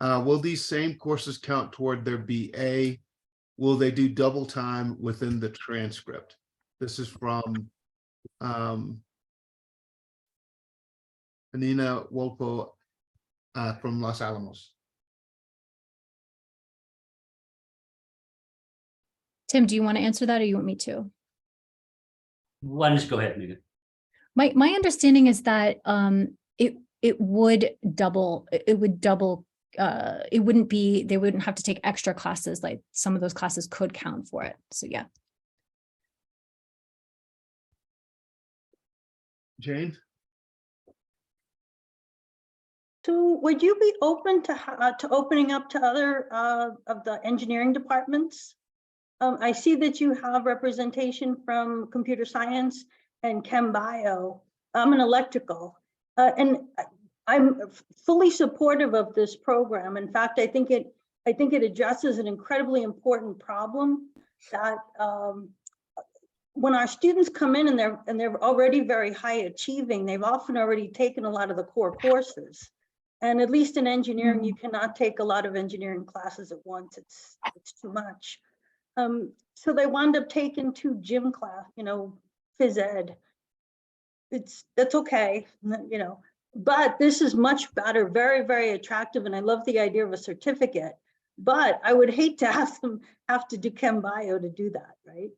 Speaker 1: Will these same courses count toward their BA? Will they do double time within the transcript? This is from Anina Wolpo from Los Alamos.
Speaker 5: Tim, do you want to answer that or you want me to?
Speaker 9: Why don't you go ahead, Megan?
Speaker 5: My understanding is that it would double, it wouldn't be, they wouldn't have to take extra classes, like some of those classes could count for it. So yeah.
Speaker 1: Jane?
Speaker 11: So would you be open to opening up to other of the engineering departments? I see that you have representation from computer science and chem bio. I'm an electrical, and I'm fully supportive of this program. In fact, I think it addresses an incredibly important problem that when our students come in and they're already very high achieving, they've often already taken a lot of the core courses. And at least in engineering, you cannot take a lot of engineering classes at once. It's too much. So they wound up taking 2 gym class, phys ed. That's okay, but this is much better, very, very attractive. And I love the idea of a certificate, but I would hate to have them have to do chem bio to do that, right?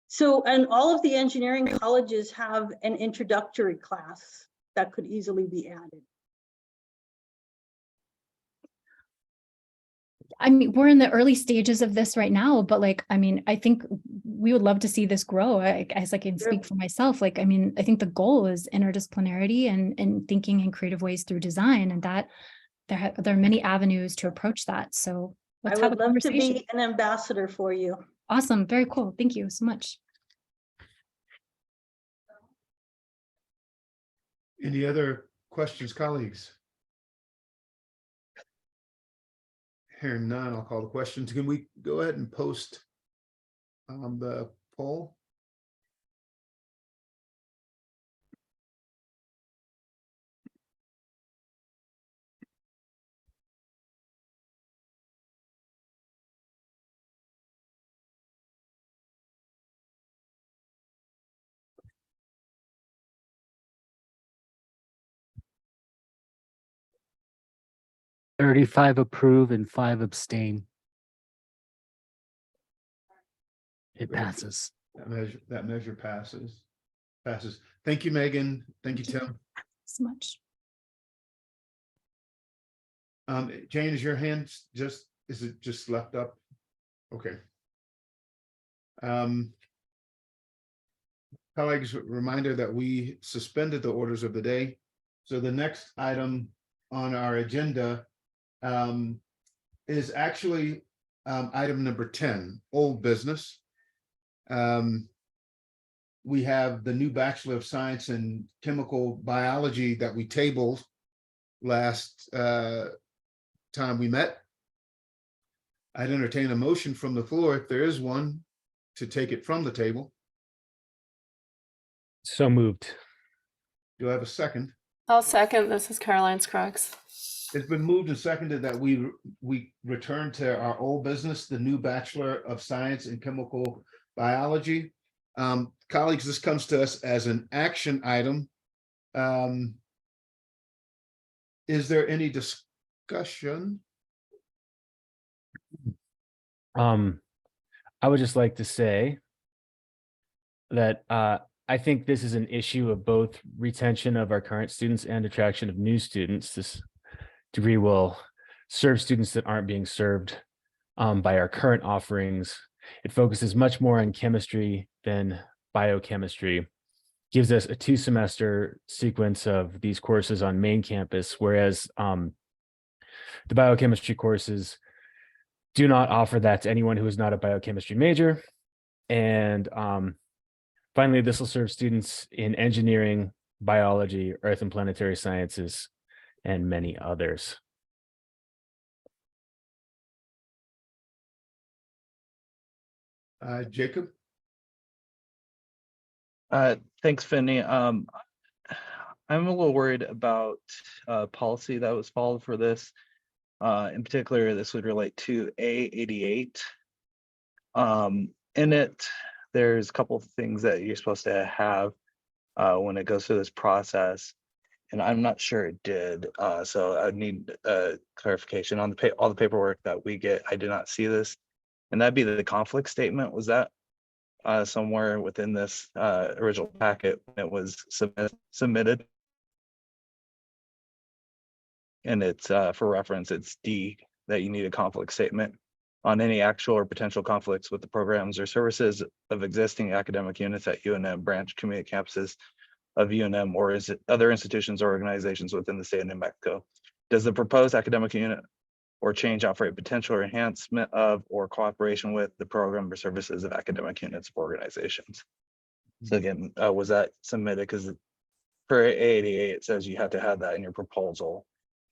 Speaker 11: So, and all of the engineering colleges have an introductory class that could easily be added.
Speaker 5: I mean, we're in the early stages of this right now, but I think we would love to see this grow. As I can speak for myself, I think the goal is interdisciplinarity and thinking in creative ways through design, and that there are many avenues to approach that. So
Speaker 11: I
Speaker 5: Let's have a
Speaker 11: would love to
Speaker 5: conversation.
Speaker 11: be an ambassador for you.
Speaker 5: Awesome. Very cool. Thank you so much.
Speaker 1: Any other questions, colleagues? Hearing none, I'll call the questions. Can we go ahead and post the poll?
Speaker 4: $35 approve and 5 abstain. It passes.
Speaker 1: That measure passes. Passes. Thank you, Megan. Thank you, Tim.
Speaker 5: So much.
Speaker 1: Jane, is your hand is it just left up? Okay. Colleagues, reminder that we suspended the orders of the day. So the next item on our agenda is actually item number 10, old business. We have the new Bachelor of Science in Chemical Biology that we tabled last time we met. I'd entertain a motion from the floor, if there is one, to take it from the table.
Speaker 2: So moved.
Speaker 1: Do I have a second?
Speaker 10: I'll second. This is Caroline Scruggs.
Speaker 1: It's been moved and seconded that we return to our old business, the new Bachelor of Science in Chemical Biology. Colleagues, this comes to us as an action item. Is there any discussion?
Speaker 2: I would just like to say that I think this is an issue of both retention of our current students and attraction of new students. This degree will serve students that aren't being served by our current offerings. It focuses much more on chemistry than biochemistry, gives us a 2-semester sequence of these courses on main campus, whereas the biochemistry courses do not offer that to anyone who is not a biochemistry major. And finally, this will serve students in engineering, biology, earth and planetary sciences, and many others.
Speaker 1: Jacob?
Speaker 12: Thanks, Finney. I'm a little worried about policy that was followed for this. In particular, this would relate to A88. In it, there's a couple of things that you're supposed to have when it goes through this process, and I'm not sure it did. So I need clarification on all the paperwork that we get. I did not see this, and that'd be the conflict statement. Was that somewhere within this original packet when it was submitted? And it's for reference, it's D, that you need a conflict statement on any actual or potential conflicts with the programs or services of existing academic units at UNM branch community campuses of UNM or is it other institutions or organizations within the state of New Mexico. Does the proposed academic unit or change offer a potential or enhancement of or cooperation with the program or services of academic units or organizations? So again, was that submitted? Because for A88, it says you have to have that in your proposal.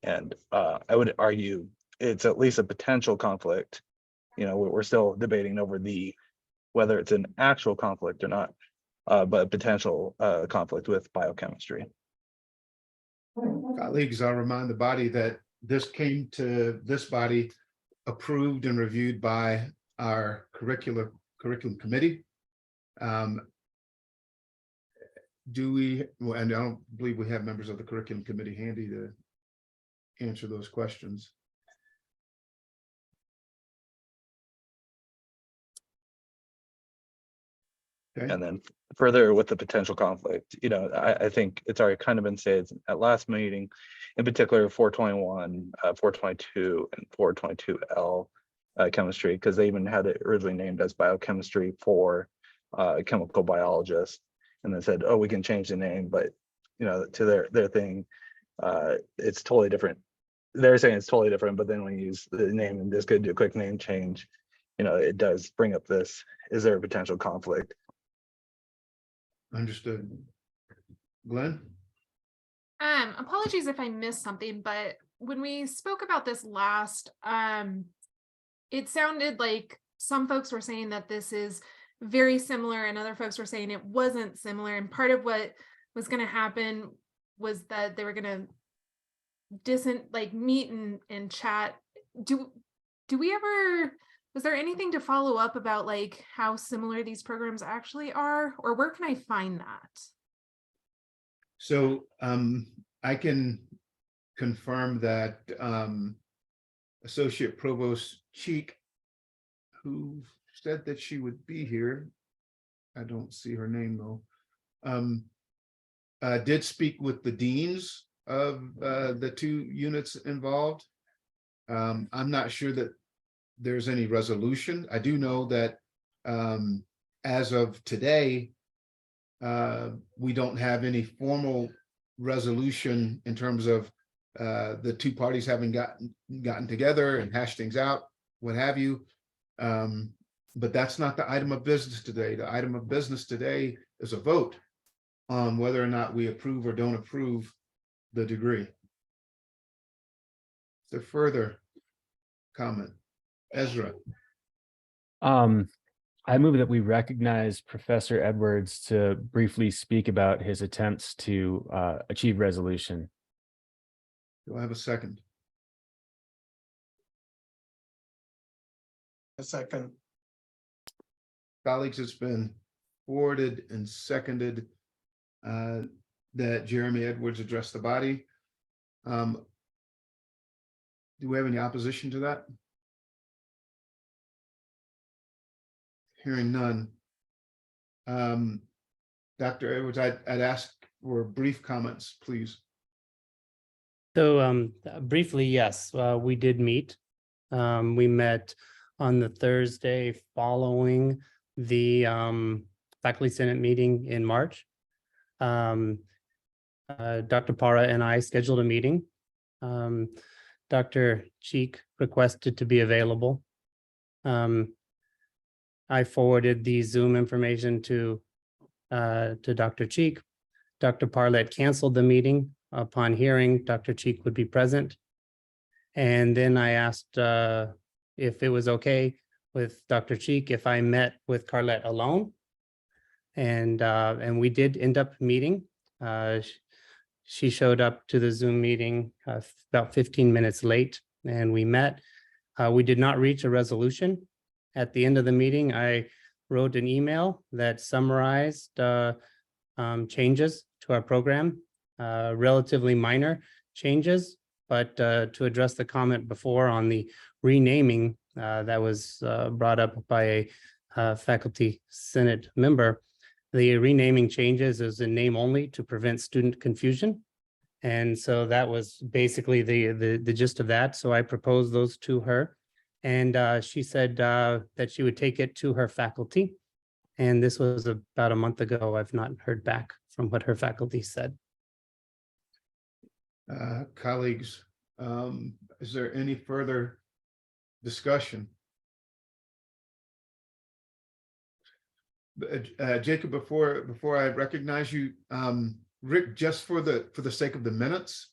Speaker 12: And I would argue it's at least a potential conflict. You know, we're still debating over whether it's an actual conflict or not, but a potential conflict with biochemistry.
Speaker 1: Colleagues, I'll remind the body that this came to this body approved and reviewed by our curriculum committee. Do we, and I don't believe we have members of the curriculum committee handy to answer those questions. Okay.
Speaker 12: And then further with the potential conflict, you know, I think it's already kind of been said at last meeting, in particular 421, 422, and 422L chemistry, because they even had it originally named as biochemistry for chemical biologists, and then said, oh, we can change the name, but you know, to their thing, it's totally different they're saying it's totally different, but then when you use the name and just could do a quick name change, it does bring up this, is there a potential conflict?
Speaker 1: Understood. Glenn?
Speaker 13: Apologies if I missed something, but when we spoke about this last, it sounded like some folks were saying that this is very similar and other folks were saying it wasn't similar. And part of what was going to happen was that they were going to meet and chat. Do we ever, was there anything to follow up about like how similar these programs actually are, or where can I find that?
Speaker 1: So I can confirm that Associate Provost Cheek, who said that she would be here, I don't see her name though, did speak with the deans of the two units involved. I'm not sure that there's any resolution. I do know that as of today, we don't have any formal resolution in terms of the two parties having gotten together and hashed things out, what have you. But that's not the item of business today. The item of business today is a vote on whether or not we approve or don't approve the degree. Is there further comment? Ezra?
Speaker 2: I move that we recognize Professor Edwards to briefly speak about his attempts to achieve resolution.
Speaker 1: Do I have a second?
Speaker 7: A second.
Speaker 1: Colleagues, it's been forwarded and seconded that Jeremy Edwards address the body. Do we have any opposition to that? Hearing none. Dr. Edwards, I'd ask for brief comments, please.
Speaker 14: So briefly, yes, we did meet. We met on the Thursday following the faculty senate meeting in March. Dr. Para and I scheduled a meeting. Dr. Cheek requested to be available. I forwarded the Zoom information to Dr. Cheek. Dr. Parlett canceled the meeting upon hearing Dr. Cheek would be present. And then I asked if it was okay with Dr. Cheek if I met with Carlette alone. And we did end up meeting. She showed up to the Zoom meeting about 15 minutes late, and we met. We did not reach a resolution. At the end of the meeting, I wrote an email that summarized changes to our program, relatively minor changes, but to address the comment before on the renaming that was brought up by a faculty senate member, the renaming changes is in name only to prevent student confusion. And so that was basically the gist of that. So I proposed those to her. And she said that she would take it to her faculty. And this was about a month ago. I've not heard back from what her faculty said.
Speaker 1: Colleagues, is there any further discussion? Jacob, before I recognize you, Rick, just for the sake of the minutes,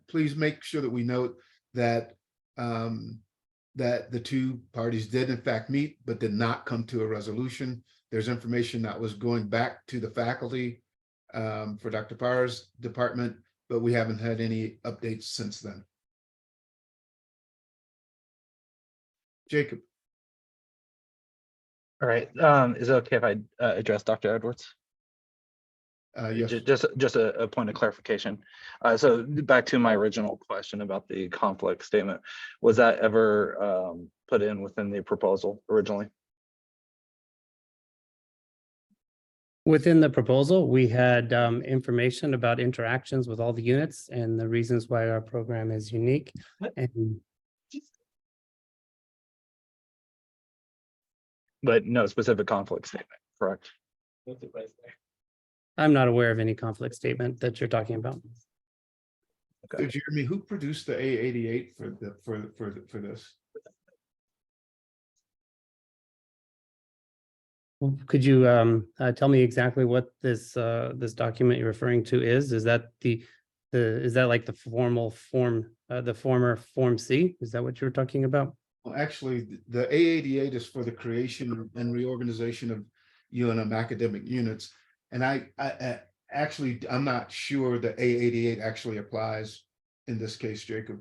Speaker 1: please make sure that we note that that the two parties did in fact meet, but did not come to a resolution. There's information that was going back to the faculty for Dr. Parr's department, but we haven't had any updates since then. Jacob.
Speaker 12: All right, is it okay if I address Dr. Edwards?
Speaker 1: Yes.
Speaker 12: Just a point of clarification. So back to my original question about the conflict statement, was that ever put in within the proposal originally?
Speaker 14: Within the proposal, we had information about interactions with all the units and the reasons why our program is unique. And
Speaker 12: but no specific conflict statement, correct?
Speaker 14: I'm not aware of any conflict statement that you're talking about.
Speaker 1: So Jeremy, who produced the A88 for this?
Speaker 14: Well, could you tell me exactly what this document you're referring to is? Is that is that like the formal form, the former Form C? Is that what you were talking about?
Speaker 1: Well, actually, the A88 is for the creation and reorganization of UNM academic units. And I actually, I'm not sure the A88 actually applies in this case, Jacob.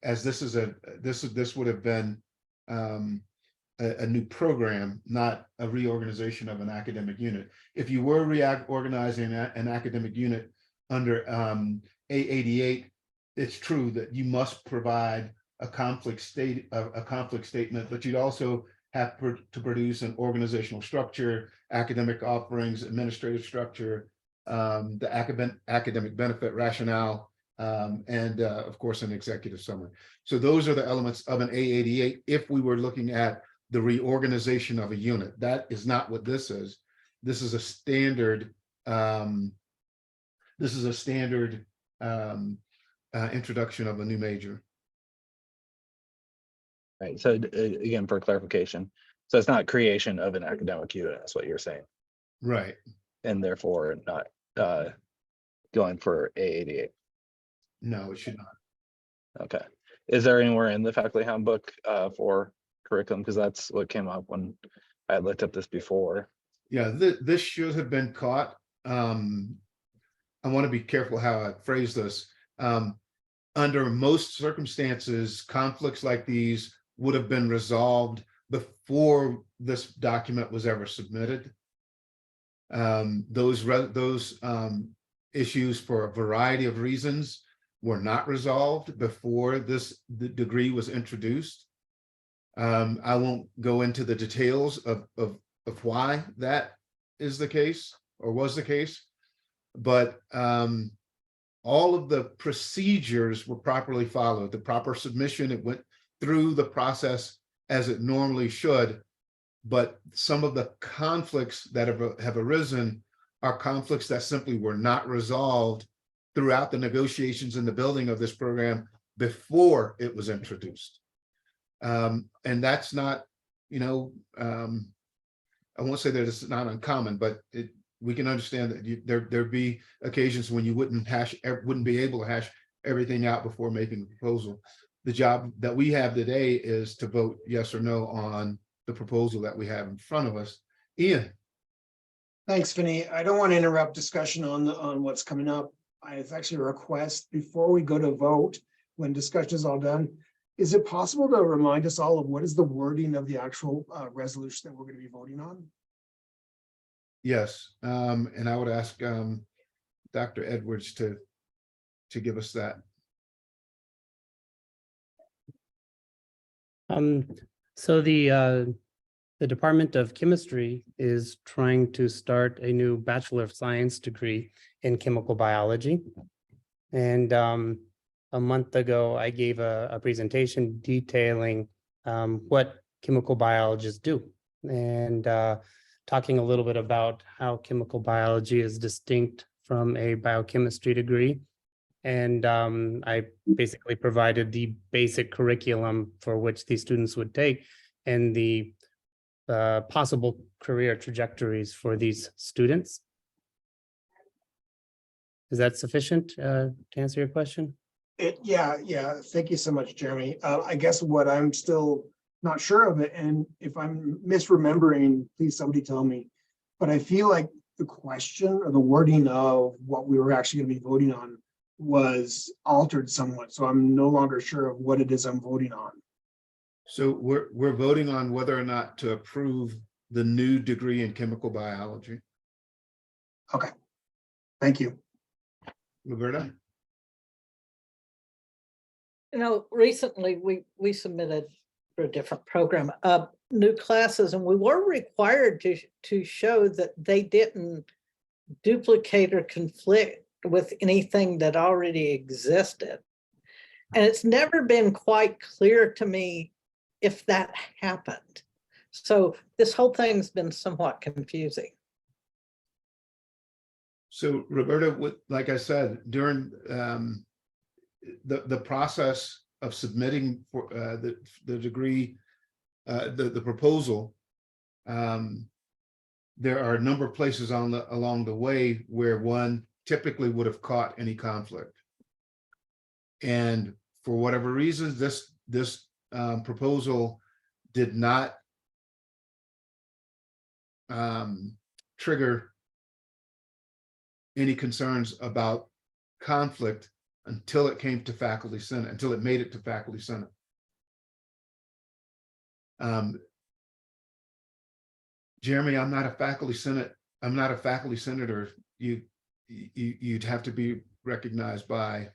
Speaker 1: As this is this would have been a new program, not a reorganization of an academic unit. If you were reorganizing an academic unit under A88, it's true that you must provide a conflict statement, but you'd also have to produce an organizational structure, academic offerings, administrative structure, the academic benefit rationale, and of course, an executive summary. So those are the elements of an A88 if we were looking at the reorganization of a unit. That is not what this is. This is a standard introduction of a new major.
Speaker 12: Right, so again, for clarification, so it's not creation of an academic unit, that's what you're saying.
Speaker 1: Right.
Speaker 12: And therefore not going for A88.
Speaker 1: No, it should not.
Speaker 12: Okay. Is there anywhere in the faculty handbook for curriculum? Because that's what came up when I had looked up this before.
Speaker 1: Yeah, this should have been caught. I want to be careful how I phrase this. Under most circumstances, conflicts like these would have been resolved before this document was ever submitted. Those issues, for a variety of reasons, were not resolved before the degree was introduced. I won't go into the details of why that is the case or was the case, but all of the procedures were properly followed. The proper submission, it went through the process as it normally should, but some of the conflicts that have arisen are conflicts that simply were not resolved throughout the negotiations and the building of this program before it was introduced. And that's not, I won't say that it's not uncommon, but we can understand that there'd be occasions when you wouldn't be able to hash everything out before making a proposal. The job that we have today is to vote yes or no on the proposal that we have in front of us. Ian.
Speaker 7: Thanks, Vinny. I don't want to interrupt discussion on what's coming up. I have actually a request before we go to vote, when discussion is all done. Is it possible to remind us all of what is the wording of the actual resolution that we're going to be voting on?
Speaker 1: Yes, and I would ask Dr. Edwards to give us that.
Speaker 14: So the Department of Chemistry is trying to start a new Bachelor of Science degree in chemical biology. And a month ago, I gave a presentation detailing what chemical biologists do, and talking a little bit about how chemical biology is distinct from a biochemistry degree. And I basically provided the basic curriculum for which these students would take and the possible career trajectories for these students. Is that sufficient to answer your question?
Speaker 7: Yeah. Thank you so much, Jeremy. I guess what I'm still not sure of it, and if I'm misremembering, please somebody tell me, but I feel like the question or the wording of what we were actually going to be voting on was altered somewhat. So I'm no longer sure of what it is I'm voting on.
Speaker 1: So we're voting on whether or not to approve the new degree in chemical biology.
Speaker 7: Okay, thank you.
Speaker 1: Roberta?
Speaker 15: Recently we submitted for a different program, new classes, and we were required to show that they didn't duplicate or conflict with anything that already existed. And it's never been quite clear to me if that happened. So this whole thing's been somewhat confusing.
Speaker 1: So Roberta, like I said, during the process of submitting for the degree, the proposal, there are a number of places along the way where one typically would have caught any conflict. And for whatever reasons, this proposal did not trigger any concerns about conflict until it came to Faculty Senate, until it made it to Faculty Senate. Jeremy, I'm not a Faculty Senate. I'm not a faculty senator. You'd have to be recognized by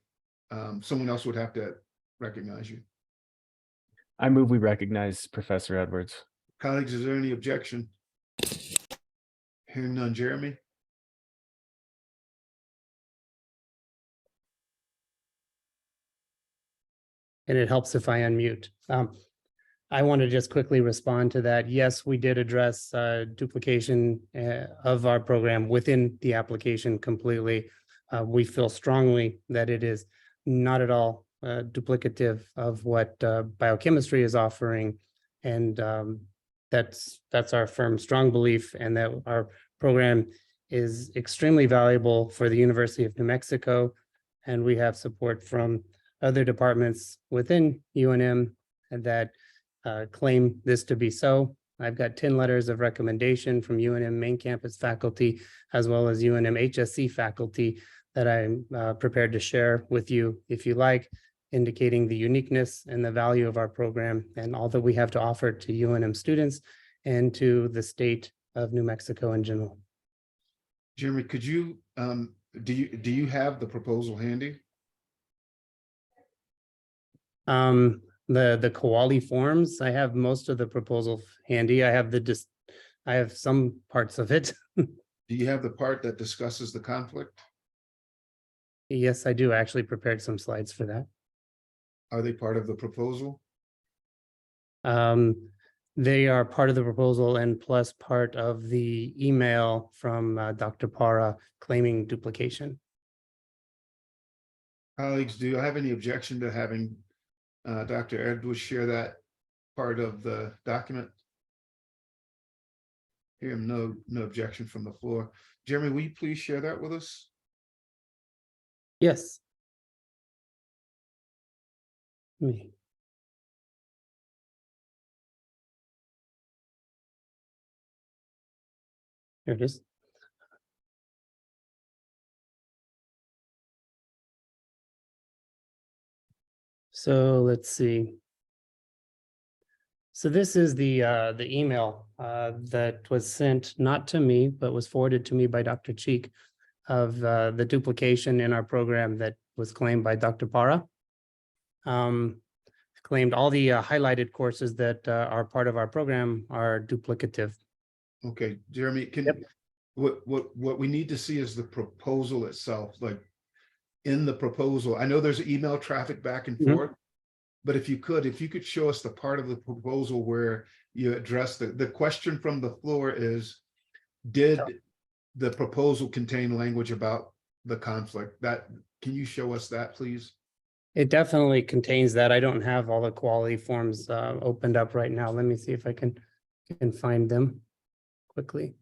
Speaker 1: someone else would have to recognize you.
Speaker 2: I move we recognize Professor Edwards.
Speaker 1: Colleagues, is there any objection? Hearing none, Jeremy?
Speaker 14: And it helps if I unmute. I want to just quickly respond to that. Yes, we did address duplication of our program within the application completely. We feel strongly that it is not at all duplicative of what biochemistry is offering. And that's our firm, strong belief, and that our program is extremely valuable for the University of New Mexico. And we have support from other departments within UNM that claim this to be so. I've got 10 letters of recommendation from UNM main campus faculty, as well as UNM HSC faculty that I'm prepared to share with you if you like, indicating the uniqueness and the value of our program and all that we have to offer to UNM students and to the state of New Mexico in general.
Speaker 1: Jeremy, could you, do you have the proposal handy?
Speaker 14: The Kowali forms, I have most of the proposal handy. I have some parts of it.
Speaker 1: Do you have the part that discusses the conflict?
Speaker 14: Yes, I do. I actually prepared some slides for that.
Speaker 1: Are they part of the proposal?
Speaker 14: They are part of the proposal and plus part of the email from Dr. Para claiming duplication.
Speaker 1: Colleagues, do you have any objection to having Dr. Edwards share that part of the document? Hear no objection from the floor. Jeremy, will you please share that with us?
Speaker 14: Yes. Here it is. So let's see. So this is the email that was sent not to me, but was forwarded to me by Dr. Cheek of the duplication in our program that was claimed by Dr. Para. Claimed all the highlighted courses that are part of our program are duplicative.
Speaker 1: Okay, Jeremy, what we need to see is the proposal itself, like in the proposal. I know there's email traffic back and forth, but if you could show us the part of the proposal where you address the question from the floor is, did the proposal contain language about the conflict? That, can you show us that, please?
Speaker 14: It definitely contains that. I don't have all the quality forms opened up right now. Let me see if I can find them quickly.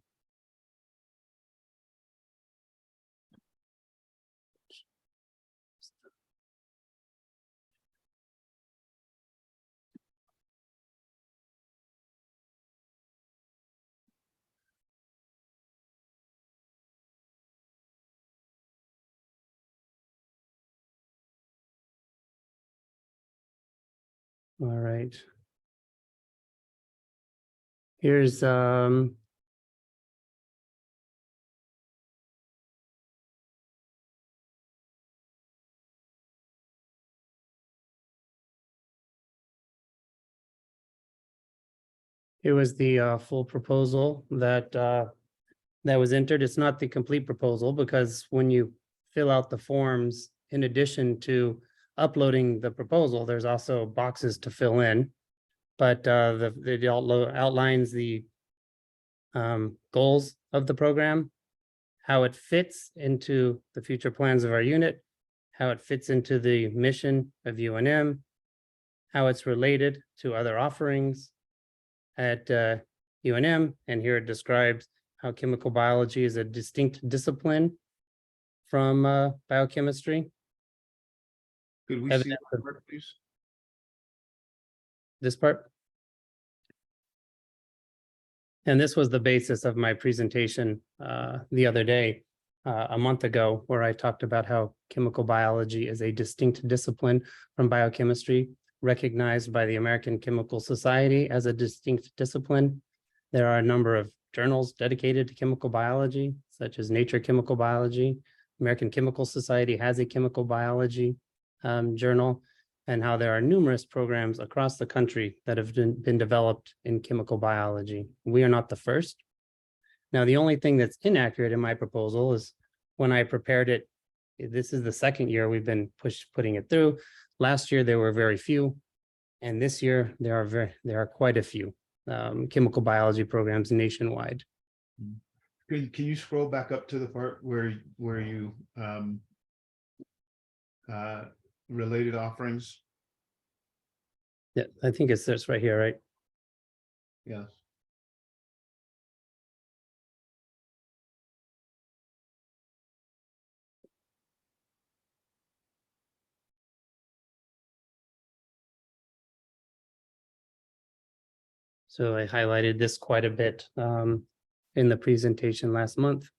Speaker 14: All right. Here's it was the full proposal that was entered. It's not the complete proposal because when you fill out the forms, in addition to uploading the proposal, there's also boxes to fill in. But it outlines the goals of the program how it fits into the future plans of our unit, how it fits into the mission of UNM, how it's related to other offerings at UNM, and here it describes how chemical biology is a distinct discipline from biochemistry.
Speaker 1: Could we see
Speaker 14: Evidence
Speaker 1: that
Speaker 14: of-
Speaker 1: part, please?
Speaker 14: This part. And this was the basis of my presentation the other day, a month ago, where I talked about how chemical biology is a distinct discipline from biochemistry, recognized by the American Chemical Society as a distinct discipline. There are a number of journals dedicated to chemical biology, such as Nature Chemical Biology. American Chemical Society has a chemical biology journal, and how there are numerous programs across the country that have been developed in chemical biology. We are not the first. Now, the only thing that's inaccurate in my proposal is when I prepared it, this is the second year we've been putting it through. Last year, there were very few, and this year there are quite a few chemical biology programs nationwide.
Speaker 1: Can you scroll back up to the part where you related offerings?
Speaker 14: Yeah, I think it's this right here, right?
Speaker 1: Yes.
Speaker 14: So I highlighted this quite a bit in the presentation last month.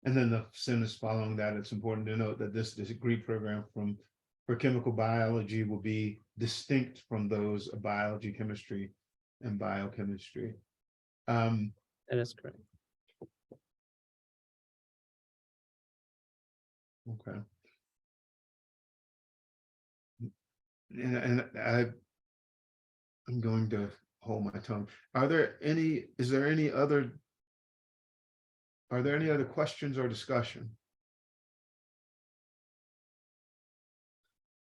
Speaker 1: And then the sentence following that, it's important to note that this degree program for chemical biology will be distinct from those of biology, chemistry, and biochemistry.
Speaker 14: That is correct.
Speaker 1: Okay. And I'm going to hold my tongue. Are there any other questions or discussion?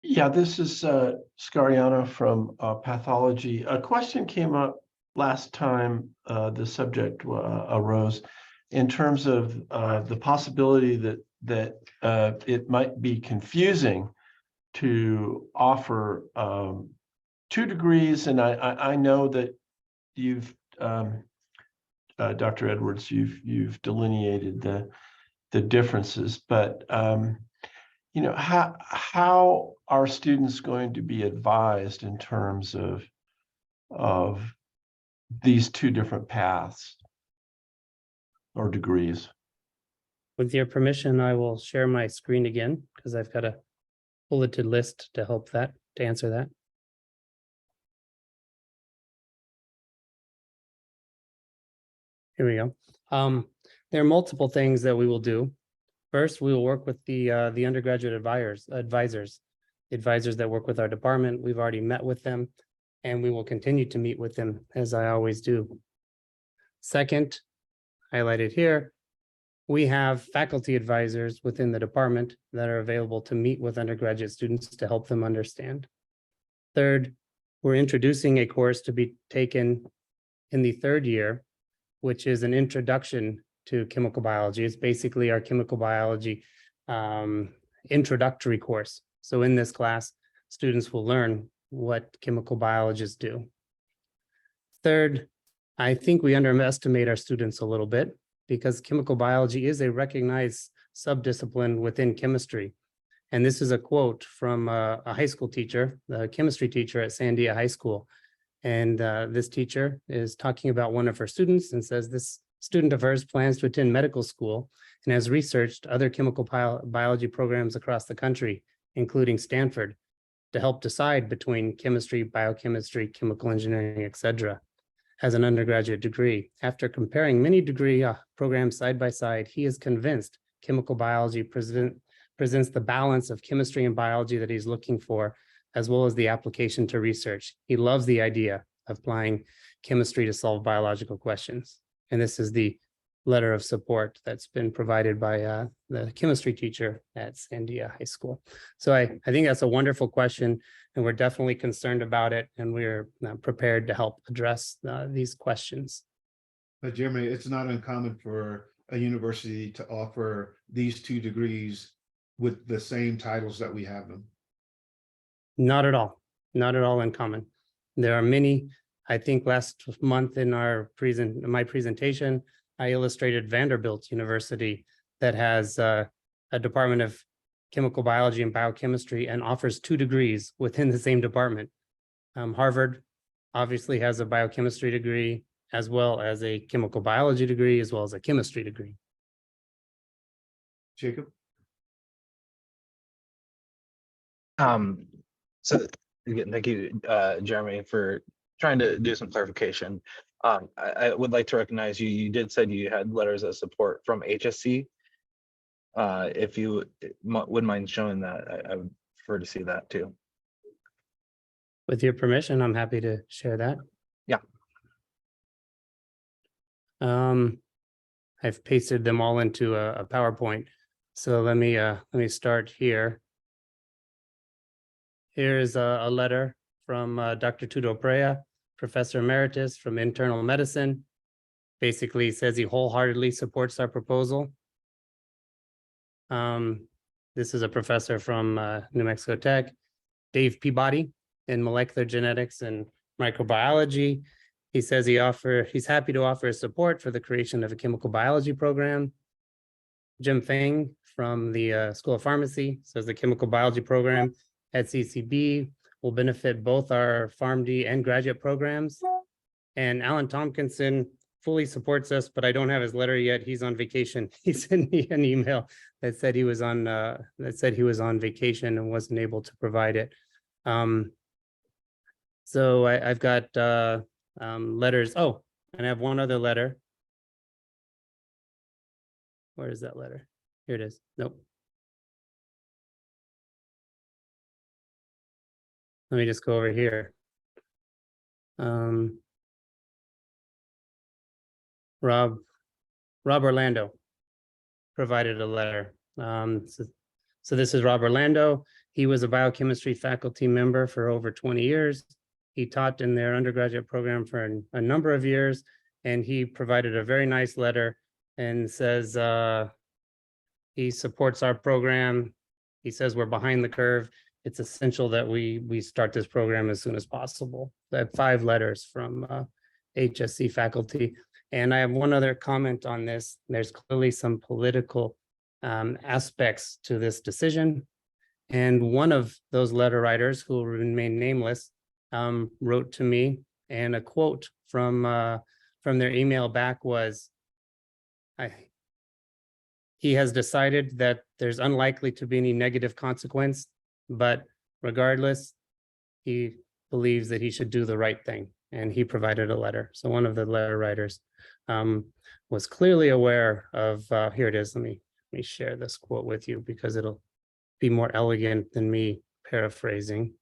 Speaker 16: Yeah, this is Scariano from pathology. A question came up last time the subject arose in terms of the possibility that it might be confusing to offer 2 degrees, and I know that you've Dr. Edwards, you've delineated the differences, but you know, how are students going to be advised in terms of these 2 different paths or degrees?
Speaker 14: With your permission, I will share my screen again because I've got a bulleted list to help to answer that. Here we go. There are multiple things that we will do. First, we will work with the undergraduate advisors that work with our department. We've already met with them, and we will continue to meet with them as I always do. Second, highlighted here, we have faculty advisors within the department that are available to meet with undergraduate students to help them understand. Third, we're introducing a course to be taken in the 3rd year, which is an introduction to chemical biology. It's basically our chemical biology introductory course. So in this class, students will learn what chemical biologists do. Third, I think we underestimate our students a little bit because chemical biology is a recognized subdiscipline within chemistry. And this is a quote from a high school teacher, the chemistry teacher at Sandia High School. And this teacher is talking about one of her students and says this student of hers plans to attend medical school and has researched other chemical biology programs across the country, including Stanford, to help decide between chemistry, biochemistry, chemical engineering, etc. as an undergraduate degree. After comparing many degree programs side by side, he is convinced chemical biology presents the balance of chemistry and biology that he's looking for, as well as the application to research. He loves the idea of applying chemistry to solve biological questions. And this is the letter of support that's been provided by the chemistry teacher at Sandia High School. So I think that's a wonderful question, and we're definitely concerned about it, and we're prepared to help address these questions.
Speaker 1: But Jeremy, it's not uncommon for a university to offer these 2 degrees with the same titles that we have them.
Speaker 14: Not at all, not at all uncommon. There are many. I think last month in my presentation, I illustrated Vanderbilt University that has a Department of Chemical Biology and Biochemistry and offers 2 degrees within the same department. Harvard obviously has a biochemistry degree, as well as a chemical biology degree, as well as a chemistry degree.
Speaker 1: Jacob?
Speaker 12: So again, thank you, Jeremy, for trying to do some clarification. I would like to recognize you. You did said you had letters of support from HSC. If you wouldn't mind showing that, I would prefer to see that too.
Speaker 14: With your permission, I'm happy to share that.
Speaker 12: Yeah.
Speaker 14: I've pasted them all into a PowerPoint. So let me start here. Here's a letter from Dr. Tudo Prea, Professor Emeritus from Internal Medicine. Basically says he wholeheartedly supports our proposal. This is a professor from New Mexico Tech. Dave Peabody in molecular genetics and microbiology. He says he's happy to offer his support for the creation of a chemical biology program. Jim Feng from the School of Pharmacy says the chemical biology program at CCB will benefit both our PharmD and graduate programs. And Alan Tompkinson fully supports us, but I don't have his letter yet. He's on vacation. He sent me an email that said he was on vacation and wasn't able to provide it. So I've got letters. Oh, and I have one other letter. Where is that letter? Here it is. Nope. Let me just go over here. Rob Orlando provided a letter. So this is Rob Orlando. He was a biochemistry faculty member for over 20 years. He taught in their undergraduate program for a number of years, and he provided a very nice letter and says he supports our program. He says we're behind the curve. It's essential that we start this program as soon as possible. I have 5 letters from HSC faculty. And I have one other comment on this. There's clearly some political aspects to this decision. And one of those letter writers, who will remain nameless, wrote to me, and a quote from their email back was, he has decided that there's unlikely to be any negative consequence, but regardless, he believes that he should do the right thing. And he provided a letter. So one of the letter writers was clearly aware of, here it is. Let me share this quote with you because it'll be more elegant than me paraphrasing.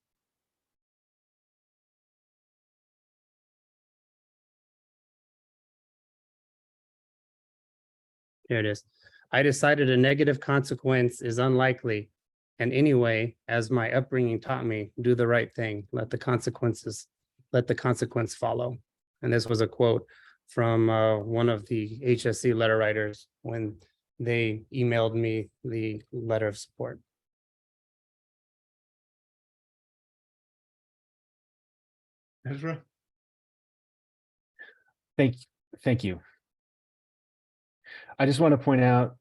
Speaker 14: Here it is. I decided a negative consequence is unlikely. And anyway, as my upbringing taught me, do the right thing. Let the consequence follow. And this was a quote from one of the HSC letter writers when they emailed me the letter of support.
Speaker 1: Ezra?
Speaker 2: Thank you. I just want to point out,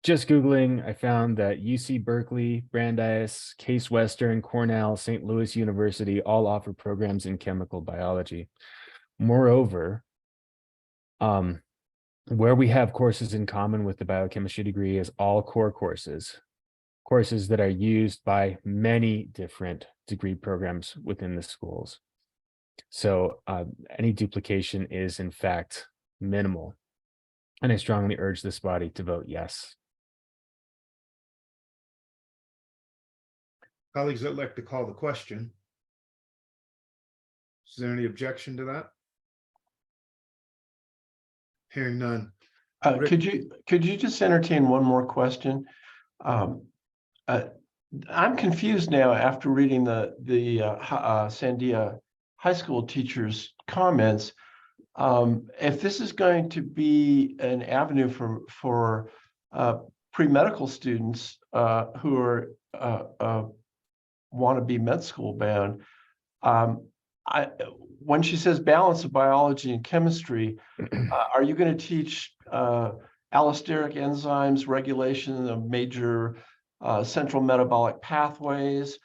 Speaker 2: just Googling, I found that UC Berkeley, Brandeis, Case Western, Cornell, St. Louis University all offer programs in chemical biology. Moreover, where we have courses in common with the biochemistry degree is all core courses that are used by many different degree programs within the schools. So any duplication is in fact minimal. And I strongly urge this body to vote yes.
Speaker 1: Colleagues, I'd like to call the question. Is there any objection to that? Hearing none.
Speaker 16: Could you just entertain one more question? I'm confused now after reading the Sandia High School teachers' comments. If this is going to be an avenue for pre-medical students who are want to be med school bound, when she says balance of biology and chemistry, are you going to teach allosteric enzymes, regulation of major central metabolic pathways?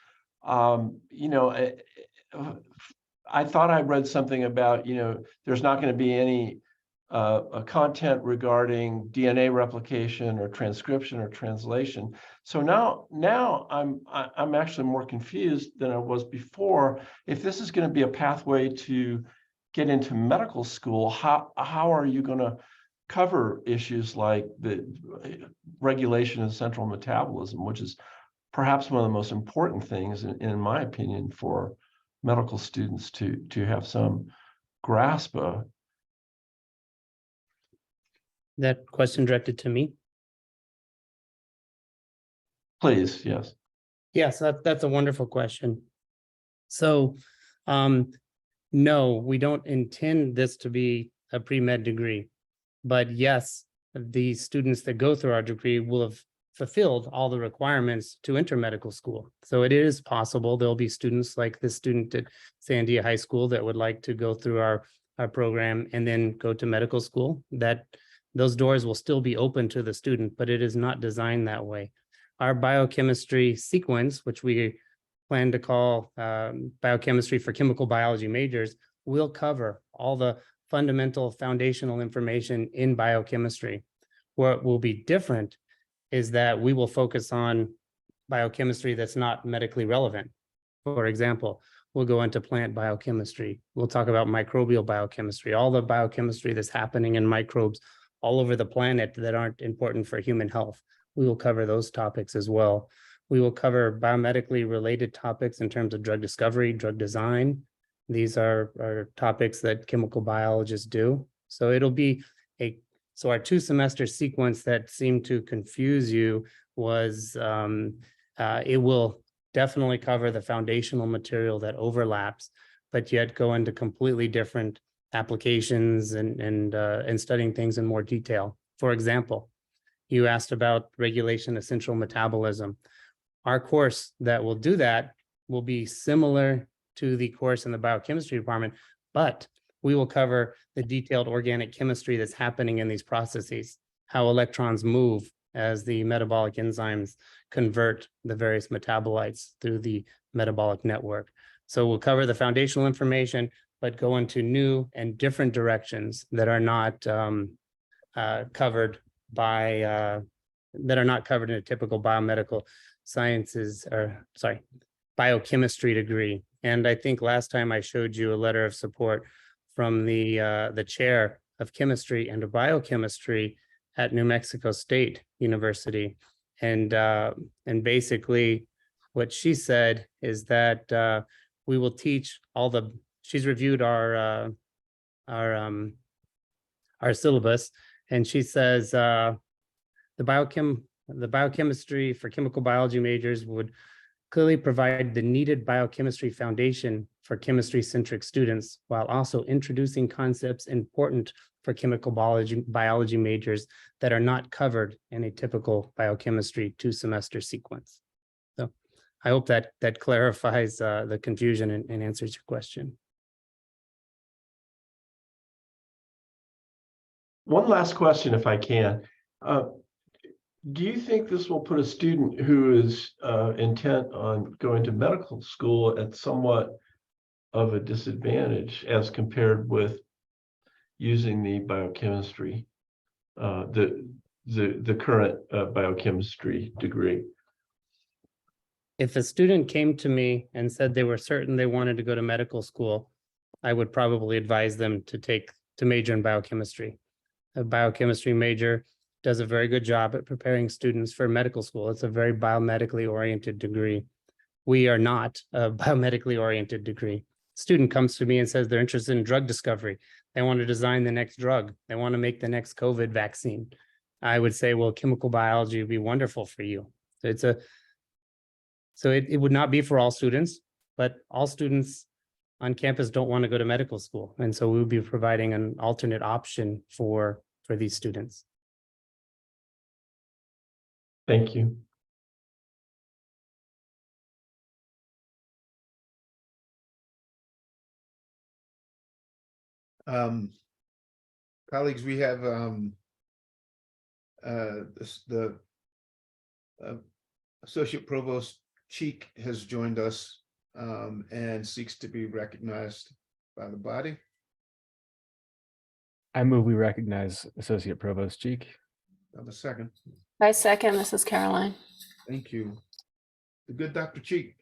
Speaker 16: I thought I read something about, there's not going to be any content regarding DNA replication or transcription or translation. So now I'm actually more confused than I was before. If this is going to be a pathway to get into medical school, how are you going to cover issues like the regulation of central metabolism, which is perhaps one of the most important things, in my opinion, for medical students to have some grasp of?
Speaker 14: That question directed to me?
Speaker 16: Please, yes.
Speaker 14: Yes, that's a wonderful question. So, no, we don't intend this to be a pre-med degree. But yes, the students that go through our degree will have fulfilled all the requirements to enter medical school. So it is possible there'll be students like this student at Sandia High School that would like to go through our program and then go to medical school. That those doors will still be open to the student, but it is not designed that way. Our biochemistry sequence, which we plan to call biochemistry for chemical biology majors, will cover all the fundamental foundational information in biochemistry. What will be different is that we will focus on biochemistry that's not medically relevant. For example, we'll go into plant biochemistry. We'll talk about microbial biochemistry, all the biochemistry that's happening in microbes all over the planet that aren't important for human health. We will cover those topics as well. We will cover biomedically related topics in terms of drug discovery, drug design. These are topics that chemical biologists do. So it'll be so our 2-semester sequence that seemed to confuse you was, it will definitely cover the foundational material that overlaps, but yet go into completely different applications and studying things in more detail. For example, you asked about regulation of central metabolism. Our course that will do that will be similar to the course in the biochemistry department, but we will cover the detailed organic chemistry that's happening in these processes, how electrons move as the metabolic enzymes convert the various metabolites through the metabolic network. So we'll cover the foundational information, but go into new and different directions that are not covered in a typical biomedical sciences, or sorry, biochemistry degree. And I think last time I showed you a letter of support from the chair of chemistry and biochemistry at New Mexico State University. And basically what she said is that we will teach she's reviewed our syllabus, and she says the biochemistry for chemical biology majors would clearly provide the needed biochemistry foundation for chemistry-centric students, while also introducing concepts important for chemical biology majors that are not covered in a typical biochemistry 2-semester sequence. So I hope that clarifies the confusion and answers your question.
Speaker 16: One last question, if I can. Do you think this will put a student who is intent on going to medical school at somewhat of a disadvantage as compared with using the biochemistry, the current biochemistry degree?
Speaker 14: If a student came to me and said they were certain they wanted to go to medical school, I would probably advise them to major in biochemistry. A biochemistry major does a very good job at preparing students for medical school. It's a very biomedically oriented degree. We are not a biomedically oriented degree. student comes to me and says they're interested in drug discovery. They want to design the next drug. They want to make the next COVID vaccine. I would say, well, chemical biology would be wonderful for you. So it would not be for all students, but all students on campus don't want to go to medical school. And so we would be providing an alternate option for these students.
Speaker 16: Thank you.
Speaker 1: Colleagues, we have the Associate Provost Cheek has joined us and seeks to be recognized by the body.
Speaker 2: I move we recognize Associate Provost Cheek.
Speaker 1: Have a second.
Speaker 10: I second. This is Caroline.
Speaker 1: Thank you. The good Dr. Cheek,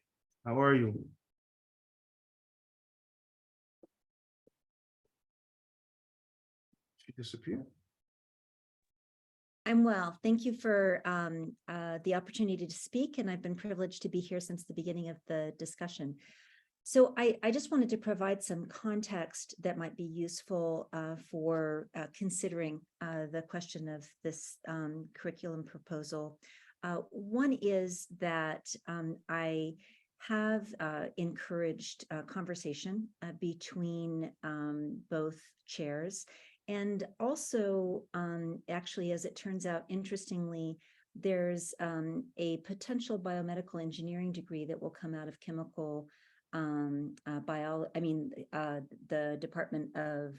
Speaker 1: how are you? She disappeared.
Speaker 17: I'm well. Thank you for the opportunity to speak, and I've been privileged to be here since the beginning of the discussion. So I just wanted to provide some context that might be useful for considering the question of this curriculum proposal. One is that I have encouraged conversation between both chairs. And also, actually, as it turns out, interestingly, there's a potential biomedical engineering degree that will come out of chemical the Department of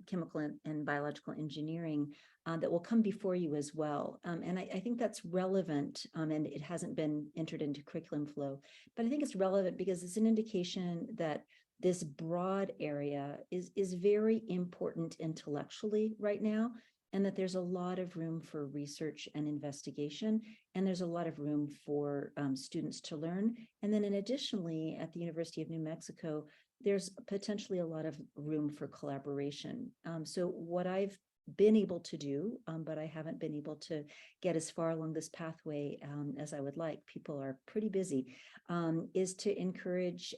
Speaker 17: Chemical and Biological Engineering that will come before you as well. And I think that's relevant, and it hasn't been entered into curriculum flow, but I think it's relevant because it's an indication that this broad area is very important intellectually right now, and that there's a lot of room for research and investigation, and there's a lot of room for students to learn. And then additionally, at the University of New Mexico, there's potentially a lot of room for collaboration. So what I've been able to do, but I haven't been able to get as far along this pathway as I would like, people are pretty busy, is to encourage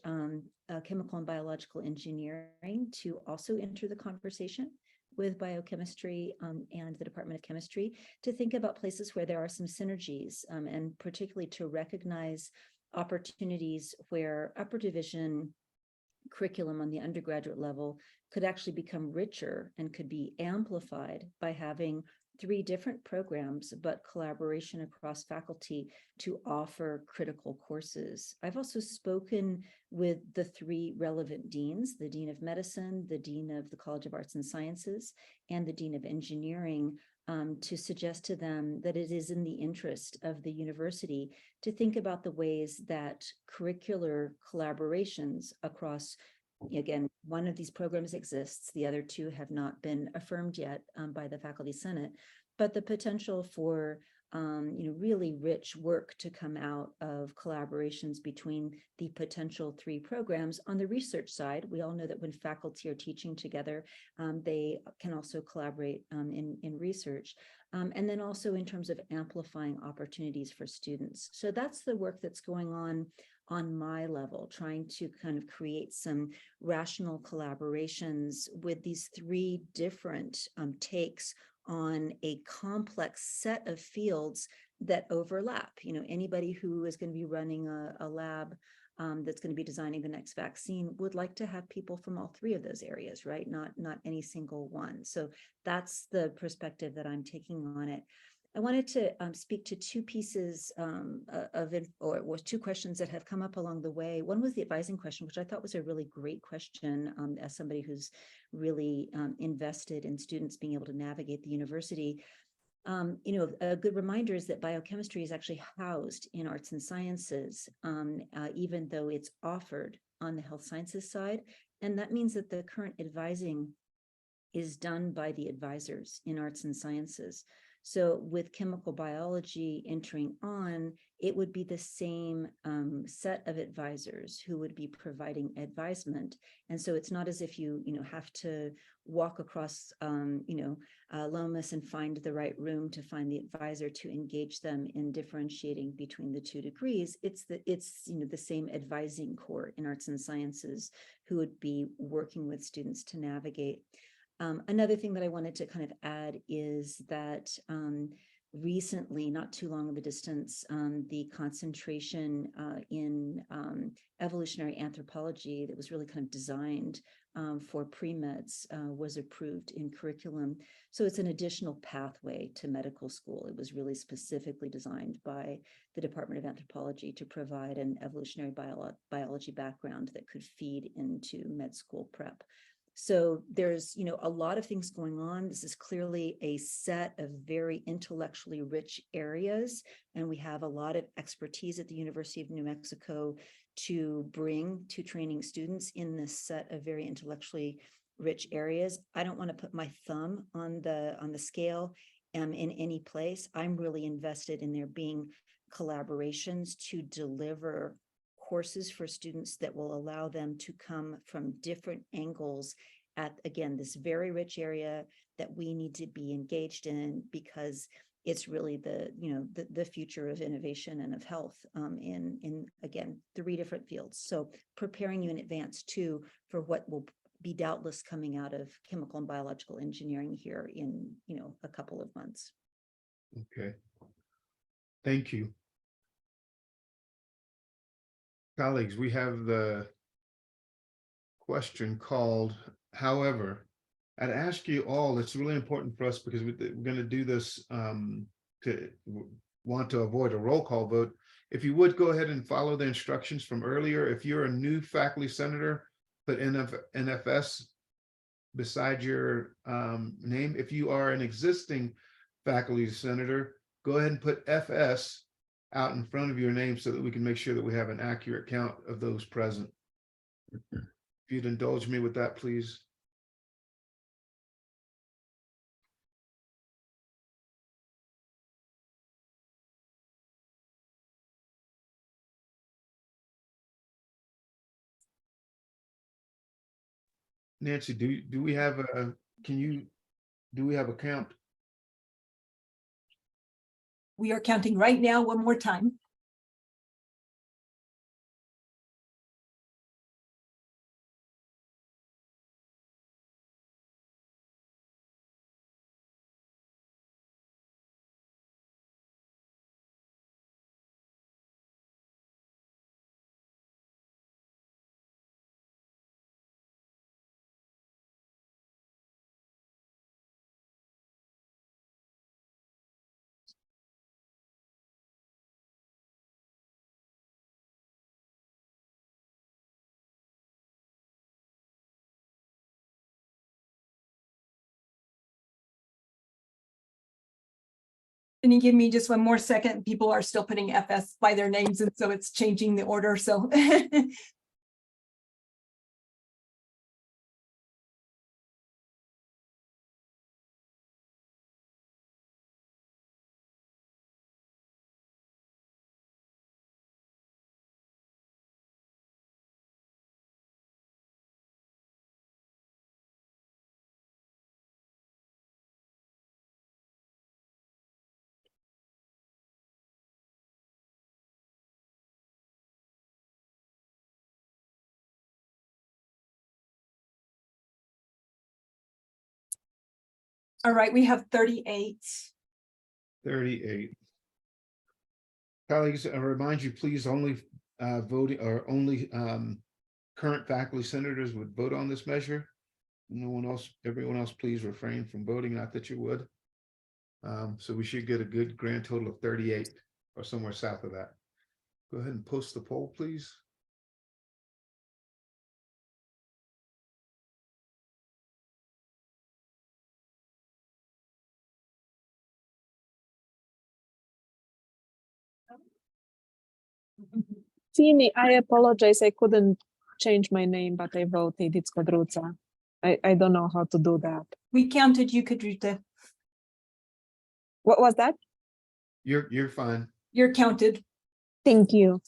Speaker 17: chemical and biological engineering to also enter the conversation with biochemistry and the Department of Chemistry, to think about places where there are some synergies, and particularly to recognize opportunities where upper division curriculum on the undergraduate level could actually become richer and could be amplified by having 3 different programs, but collaboration across faculty to offer critical courses. I've also spoken with the 3 relevant deans, the Dean of Medicine, the Dean of the College of Arts and Sciences, and the Dean of Engineering, to suggest to them that it is in the interest of the university to think about the ways that curricular collaborations across, again, one of these programs exists, the other 2 have not been affirmed yet by the Faculty Senate, but the potential for really rich work to come out of collaborations between the potential 3 programs. On the research side, we all know that when faculty are teaching together, they can also collaborate in research. And then also in terms of amplifying opportunities for students. So that's the work that's going on my level, trying to kind of create some rational collaborations with these 3 different takes on a complex set of fields that overlap. Anybody who is going to be running a lab that's going to be designing the next vaccine would like to have people from all 3 of those areas, right? Not any single one. So that's the perspective that I'm taking on it. I wanted to speak to 2 pieces or 2 questions that have come up along the way. One was the advising question, which I thought was a really great question as somebody who's really invested in students being able to navigate the university. A good reminder is that biochemistry is actually housed in arts and sciences, even though it's offered on the health sciences side. And that means that the current advising is done by the advisors in arts and sciences. So with chemical biology entering on, it would be the same set of advisors who would be providing advisement. And so it's not as if you have to walk across, Lomas and find the right room to find the advisor to engage them in differentiating between the two degrees. It's the same advising core in arts and sciences who would be working with students to navigate. Another thing that I wanted to kind of add is that recently, not too long of a distance, the concentration in evolutionary anthropology that was really kind of designed for pre-meds was approved in curriculum. So it's an additional pathway to medical school. It was really specifically designed by the Department of Anthropology to provide an evolutionary biology background that could feed into med school prep. So there's, a lot of things going on. This is clearly a set of very intellectually rich areas, and we have a lot of expertise at the University of New Mexico to bring to training students in this set of very intellectually rich areas. I don't want to put my thumb on the scale in any place. I'm really invested in there being collaborations to deliver courses for students that will allow them to come from different angles at, again, this very rich area that we need to be engaged in, because it's really the future of innovation and of health in again, 3 different fields. So preparing you in advance too for what will be doubtless coming out of chemical and biological engineering here in a couple of months.
Speaker 1: Okay. Thank you. Colleagues, we have the question called, however, I'd ask you all, it's really important for us because we're going to do this to want to avoid a roll call vote. If you would go ahead and follow the instructions from earlier. If you're a new faculty senator, put NFS beside your name. If you are an existing faculty senator, go ahead and put FS out in front of your name so that we can make sure that we have an accurate count of those present. If you'd indulge me with that, please. Nancy, do we have a, do we have a count?
Speaker 18: We are counting right now, one more time. Can you give me just one more second? People are still putting FS by their names, and so it's changing the order. So all right, we have 38.
Speaker 1: 38. Colleagues, I remind you, please only voting or only current faculty senators would vote on this measure. No one else, everyone else, please refrain from voting, not that you would. So we should get a good grand total of 38 or somewhere south of that. Go ahead and post the poll, please.
Speaker 10: Fini, I apologize. I couldn't change my name, but I voted. It's Kadruca. I don't know how to do that.
Speaker 18: We counted you, Kadruca.
Speaker 6: What was that?
Speaker 1: You're fine.
Speaker 18: You're counted.
Speaker 6: Thank you.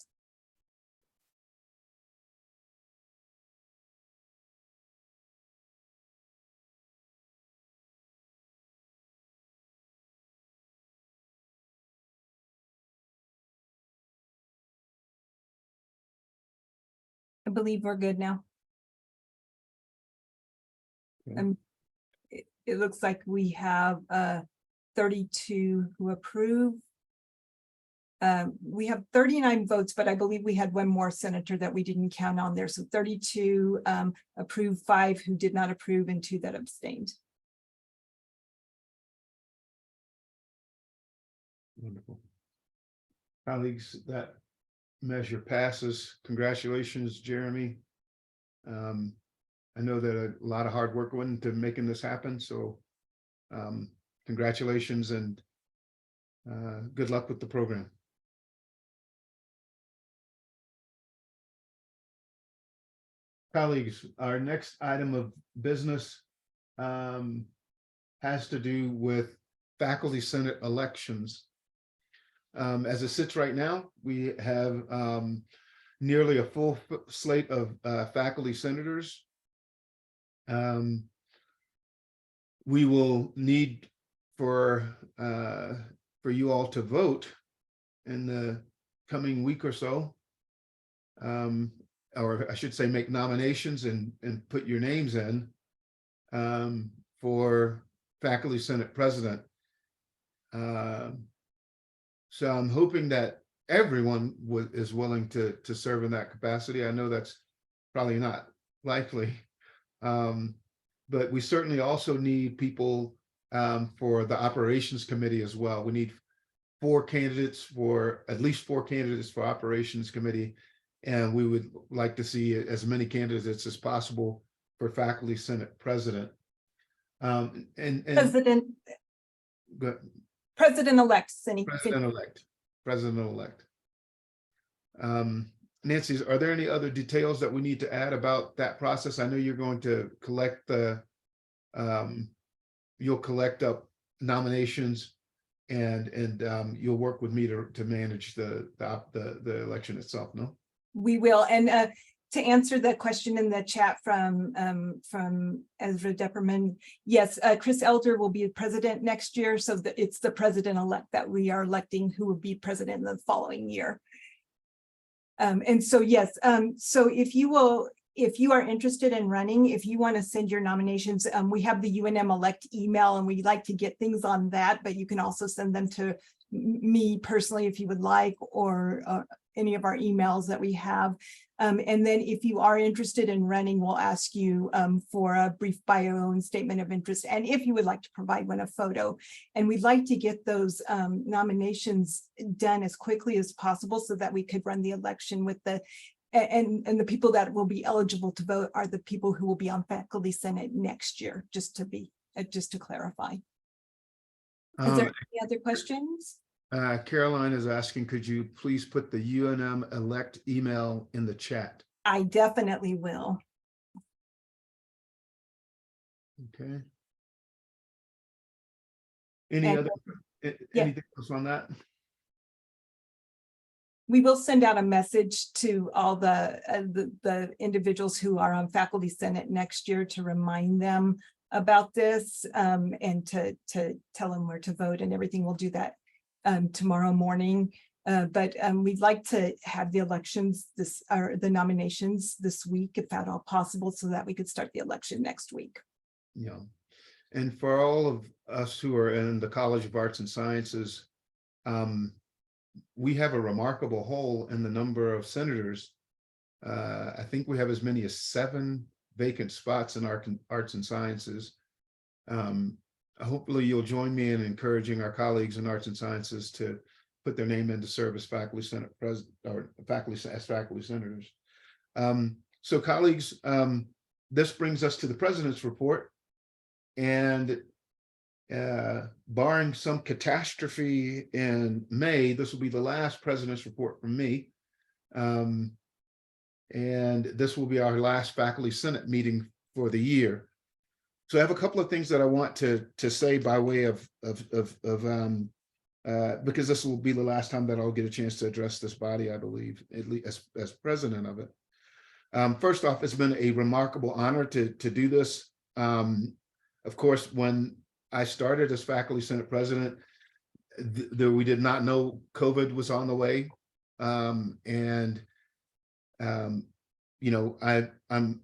Speaker 18: I believe we're good now.
Speaker 1: Okay.
Speaker 18: It looks like we have 32 who approve. We have 39 votes, but I believe we had one more senator that we didn't count on there. So 32 approved, 5 who did not approve, and 2 that abstained.
Speaker 1: Wonderful. Colleagues, that measure passes. Congratulations, Jeremy. I know that a lot of hard work went into making this happen, so congratulations and good luck with the program. Colleagues, our next item of business has to do with faculty senate elections. As it sits right now, we have nearly a full slate of faculty senators. We will need for you all to vote in the coming week or so, or I should say make nominations and put your names in for faculty senate president. So I'm hoping that everyone is willing to serve in that capacity. I know that's probably not likely, but we certainly also need people for the operations committee as well. We need at least four candidates for operations committee, and we would like to see as many candidates as possible for faculty senate president.
Speaker 18: President-elect, Cindy.
Speaker 1: President-elect. Nancy, are there any other details that we need to add about that process? I know you're going to collect you'll collect up nominations and you'll work with me to manage the election itself, no?
Speaker 18: We will. And to answer the question in the chat from Ezra Depperman, yes, Chris Elder will be president next year. So it's the president-elect that we are electing who will be president in the following year. And so, yes, so if you are interested in running, if you want to send your nominations, we have the UNM Elect email and we like to get things on that, but you can also send them to me personally if you would like, or any of our emails that we have. And then if you are interested in running, we'll ask you for a brief bio and statement of interest. And if you would like to provide one, a photo. And we'd like to get those nominations done as quickly as possible so that we could run the election with and the people that will be eligible to vote are the people who will be on faculty senate next year, just to clarify. Is there any other questions?
Speaker 1: Caroline is asking, could you please put the UNM Elect email in the chat?
Speaker 18: I definitely will.
Speaker 1: Okay. Anything else on that?
Speaker 18: We will send out a message to all the individuals who are on faculty senate next year to remind them about this and to tell them where to vote and everything. We'll do that tomorrow morning. But we'd like to have the elections the nominations this week, if at all possible, so that we could start the election next week.
Speaker 1: Yeah. And for all of us who are in the College of Arts and Sciences, we have a remarkable hole in the number of senators. I think we have as many as 7 vacant spots in our arts and sciences. Hopefully you'll join me in encouraging our colleagues in arts and sciences to put their name in to serve as faculty senate president or faculty senators. So colleagues, this brings us to the president's report, and barring some catastrophe in May, this will be the last president's report from me. And this will be our last faculty senate meeting for the year. So I have a couple of things that I want to say by way of because this will be the last time that I'll get a chance to address this body, I believe, at least as president of it. First off, it's been a remarkable honor to do this. Of course, when I started as faculty senate president, we did not know COVID was on the way. You know, I'm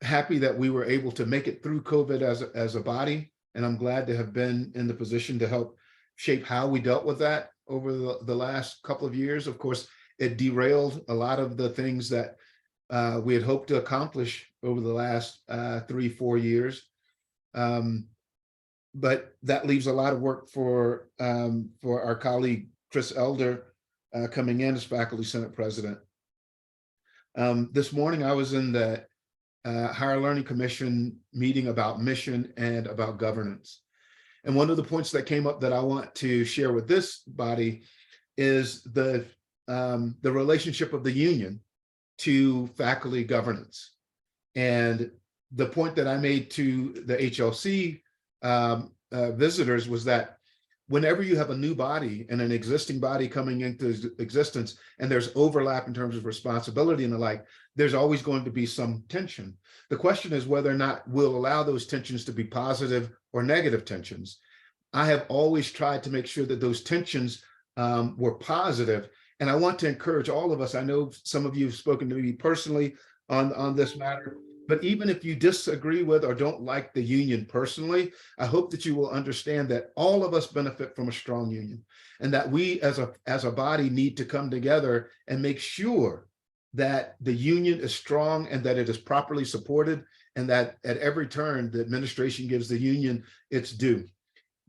Speaker 1: happy that we were able to make it through COVID as a body, and I'm glad to have been in the position to help shape how we dealt with that over the last couple of years. Of course, it derailed a lot of the things that we had hoped to accomplish over the last 3-4 years. But that leaves a lot of work for our colleague, Chris Elder, coming in as faculty senate president. This morning, I was in the Higher Learning Commission meeting about mission and about governance. And one of the points that came up that I want to share with this body is the relationship of the union to faculty governance. And the point that I made to the HLC visitors was that whenever you have a new body and an existing body coming into existence, and there's overlap in terms of responsibility and the like, there's always going to be some tension. The question is whether or not we'll allow those tensions to be positive or negative tensions. I have always tried to make sure that those tensions were positive. And I want to encourage all of us. I know some of you have spoken to me personally on this matter, but even if you disagree with or don't like the union personally, I hope that you will understand that all of us benefit from a strong union, and that we as a body need to come together and make sure that the union is strong and that it is properly supported, and that at every turn the administration gives the union its due.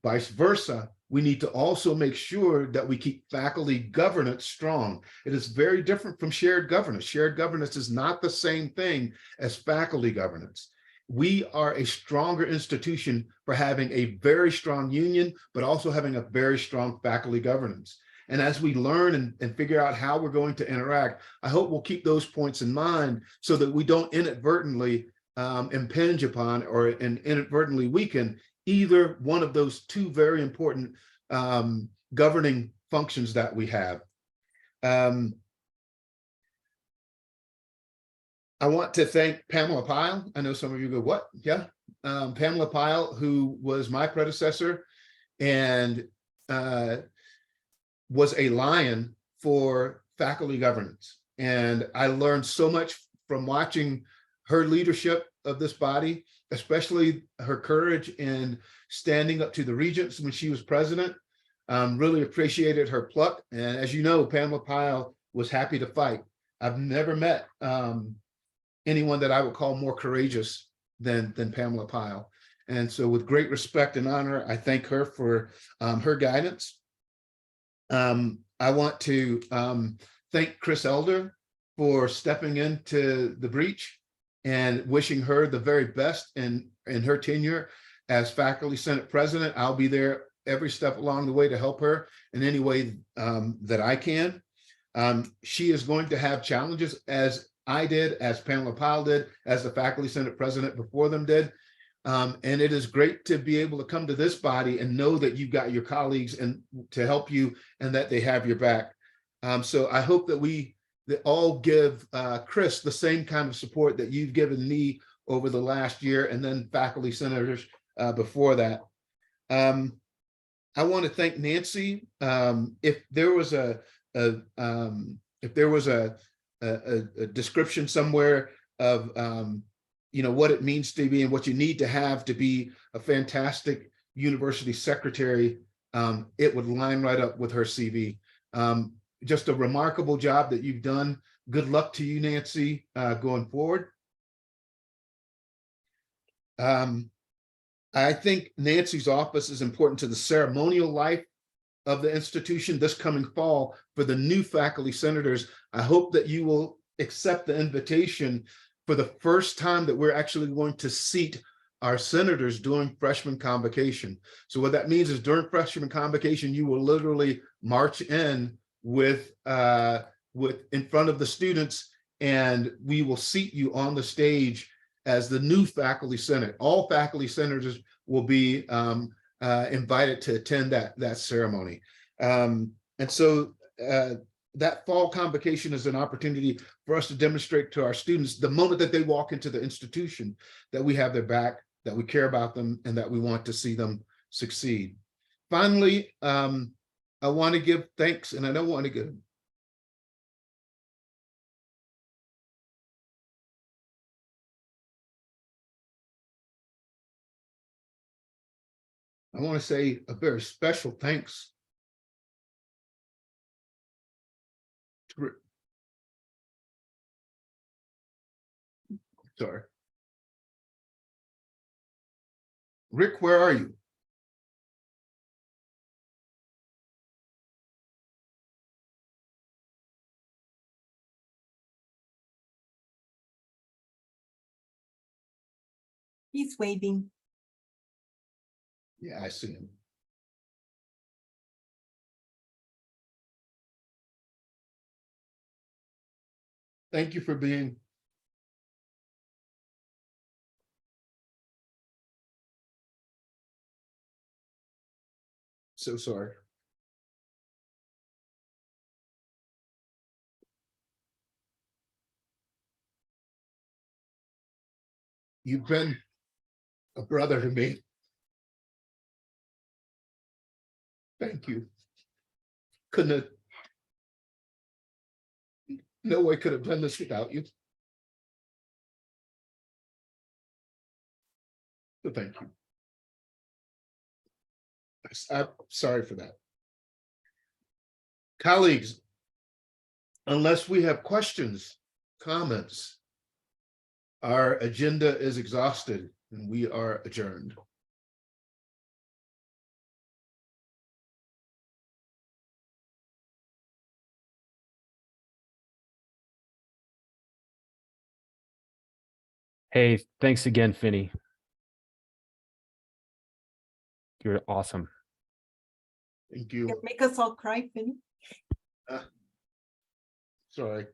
Speaker 1: Vice versa, we need to also make sure that we keep faculty governance strong. It is very different from shared governance. Shared governance is not the same thing as faculty governance. We are a stronger institution for having a very strong union, but also having a very strong faculty governance. And as we learn and figure out how we're going to interact, I hope we'll keep those points in mind so that we don't inadvertently impinge upon or inadvertently weaken either one of those two very important governing functions that we have. I want to thank Pamela Pyle. I know some of you go, what? Yeah. Pamela Pyle, who was my predecessor and was a lion for faculty governance. And I learned so much from watching her leadership of this body, especially her courage in standing up to the regents when she was president. Really appreciated her pluck. And as you know, Pamela Pyle was happy to fight. I've never met anyone that I would call more courageous than Pamela Pyle. And so with great respect and honor, I thank her for her guidance. I want to thank Chris Elder for stepping into the breach and wishing her the very best in her tenure as faculty senate president. I'll be there every step along the way to help her in any way that I can. She is going to have challenges, as I did, as Pamela Pyle did, as the faculty senate president before them did. And it is great to be able to come to this body and know that you've got your colleagues and to help you and that they have your back. So I hope that we all give Chris the same kind of support that you've given me over the last year, and then faculty senators before that. I want to thank Nancy. If there was a description somewhere of what it means to be and what you need to have to be a fantastic university secretary, it would line right up with her CV. Just a remarkable job that you've done. Good luck to you, Nancy, going forward. I think Nancy's office is important to the ceremonial life of the institution this coming fall for the new faculty senators. I hope that you will accept the invitation for the first time that we're actually going to seat our senators during freshman convocation. So what that means is during freshman convocation, you will literally march in with in front of the students, and we will seat you on the stage as the new faculty senate. All faculty senators will be invited to attend that ceremony. And so that fall convocation is an opportunity for us to demonstrate to our students the moment that they walk into the institution that we have their back, that we care about them, and that we want to see them succeed. Finally, I want to give thanks, and I don't want to give. I want to say a very special thanks to sorry. Rick, where are you?
Speaker 18: He's waving.
Speaker 1: Yeah, I see him. Thank you for being so sorry. You've been a brother to me. Thank you. Couldn't have. No way could have done this without you. So thank you. I'm sorry for that. Colleagues, unless we have questions, comments, our agenda is exhausted and we are adjourned.
Speaker 2: Hey, thanks again, Finney. You're awesome.
Speaker 1: Thank you.
Speaker 18: Make us all cry, Finny.
Speaker 1: Sorry.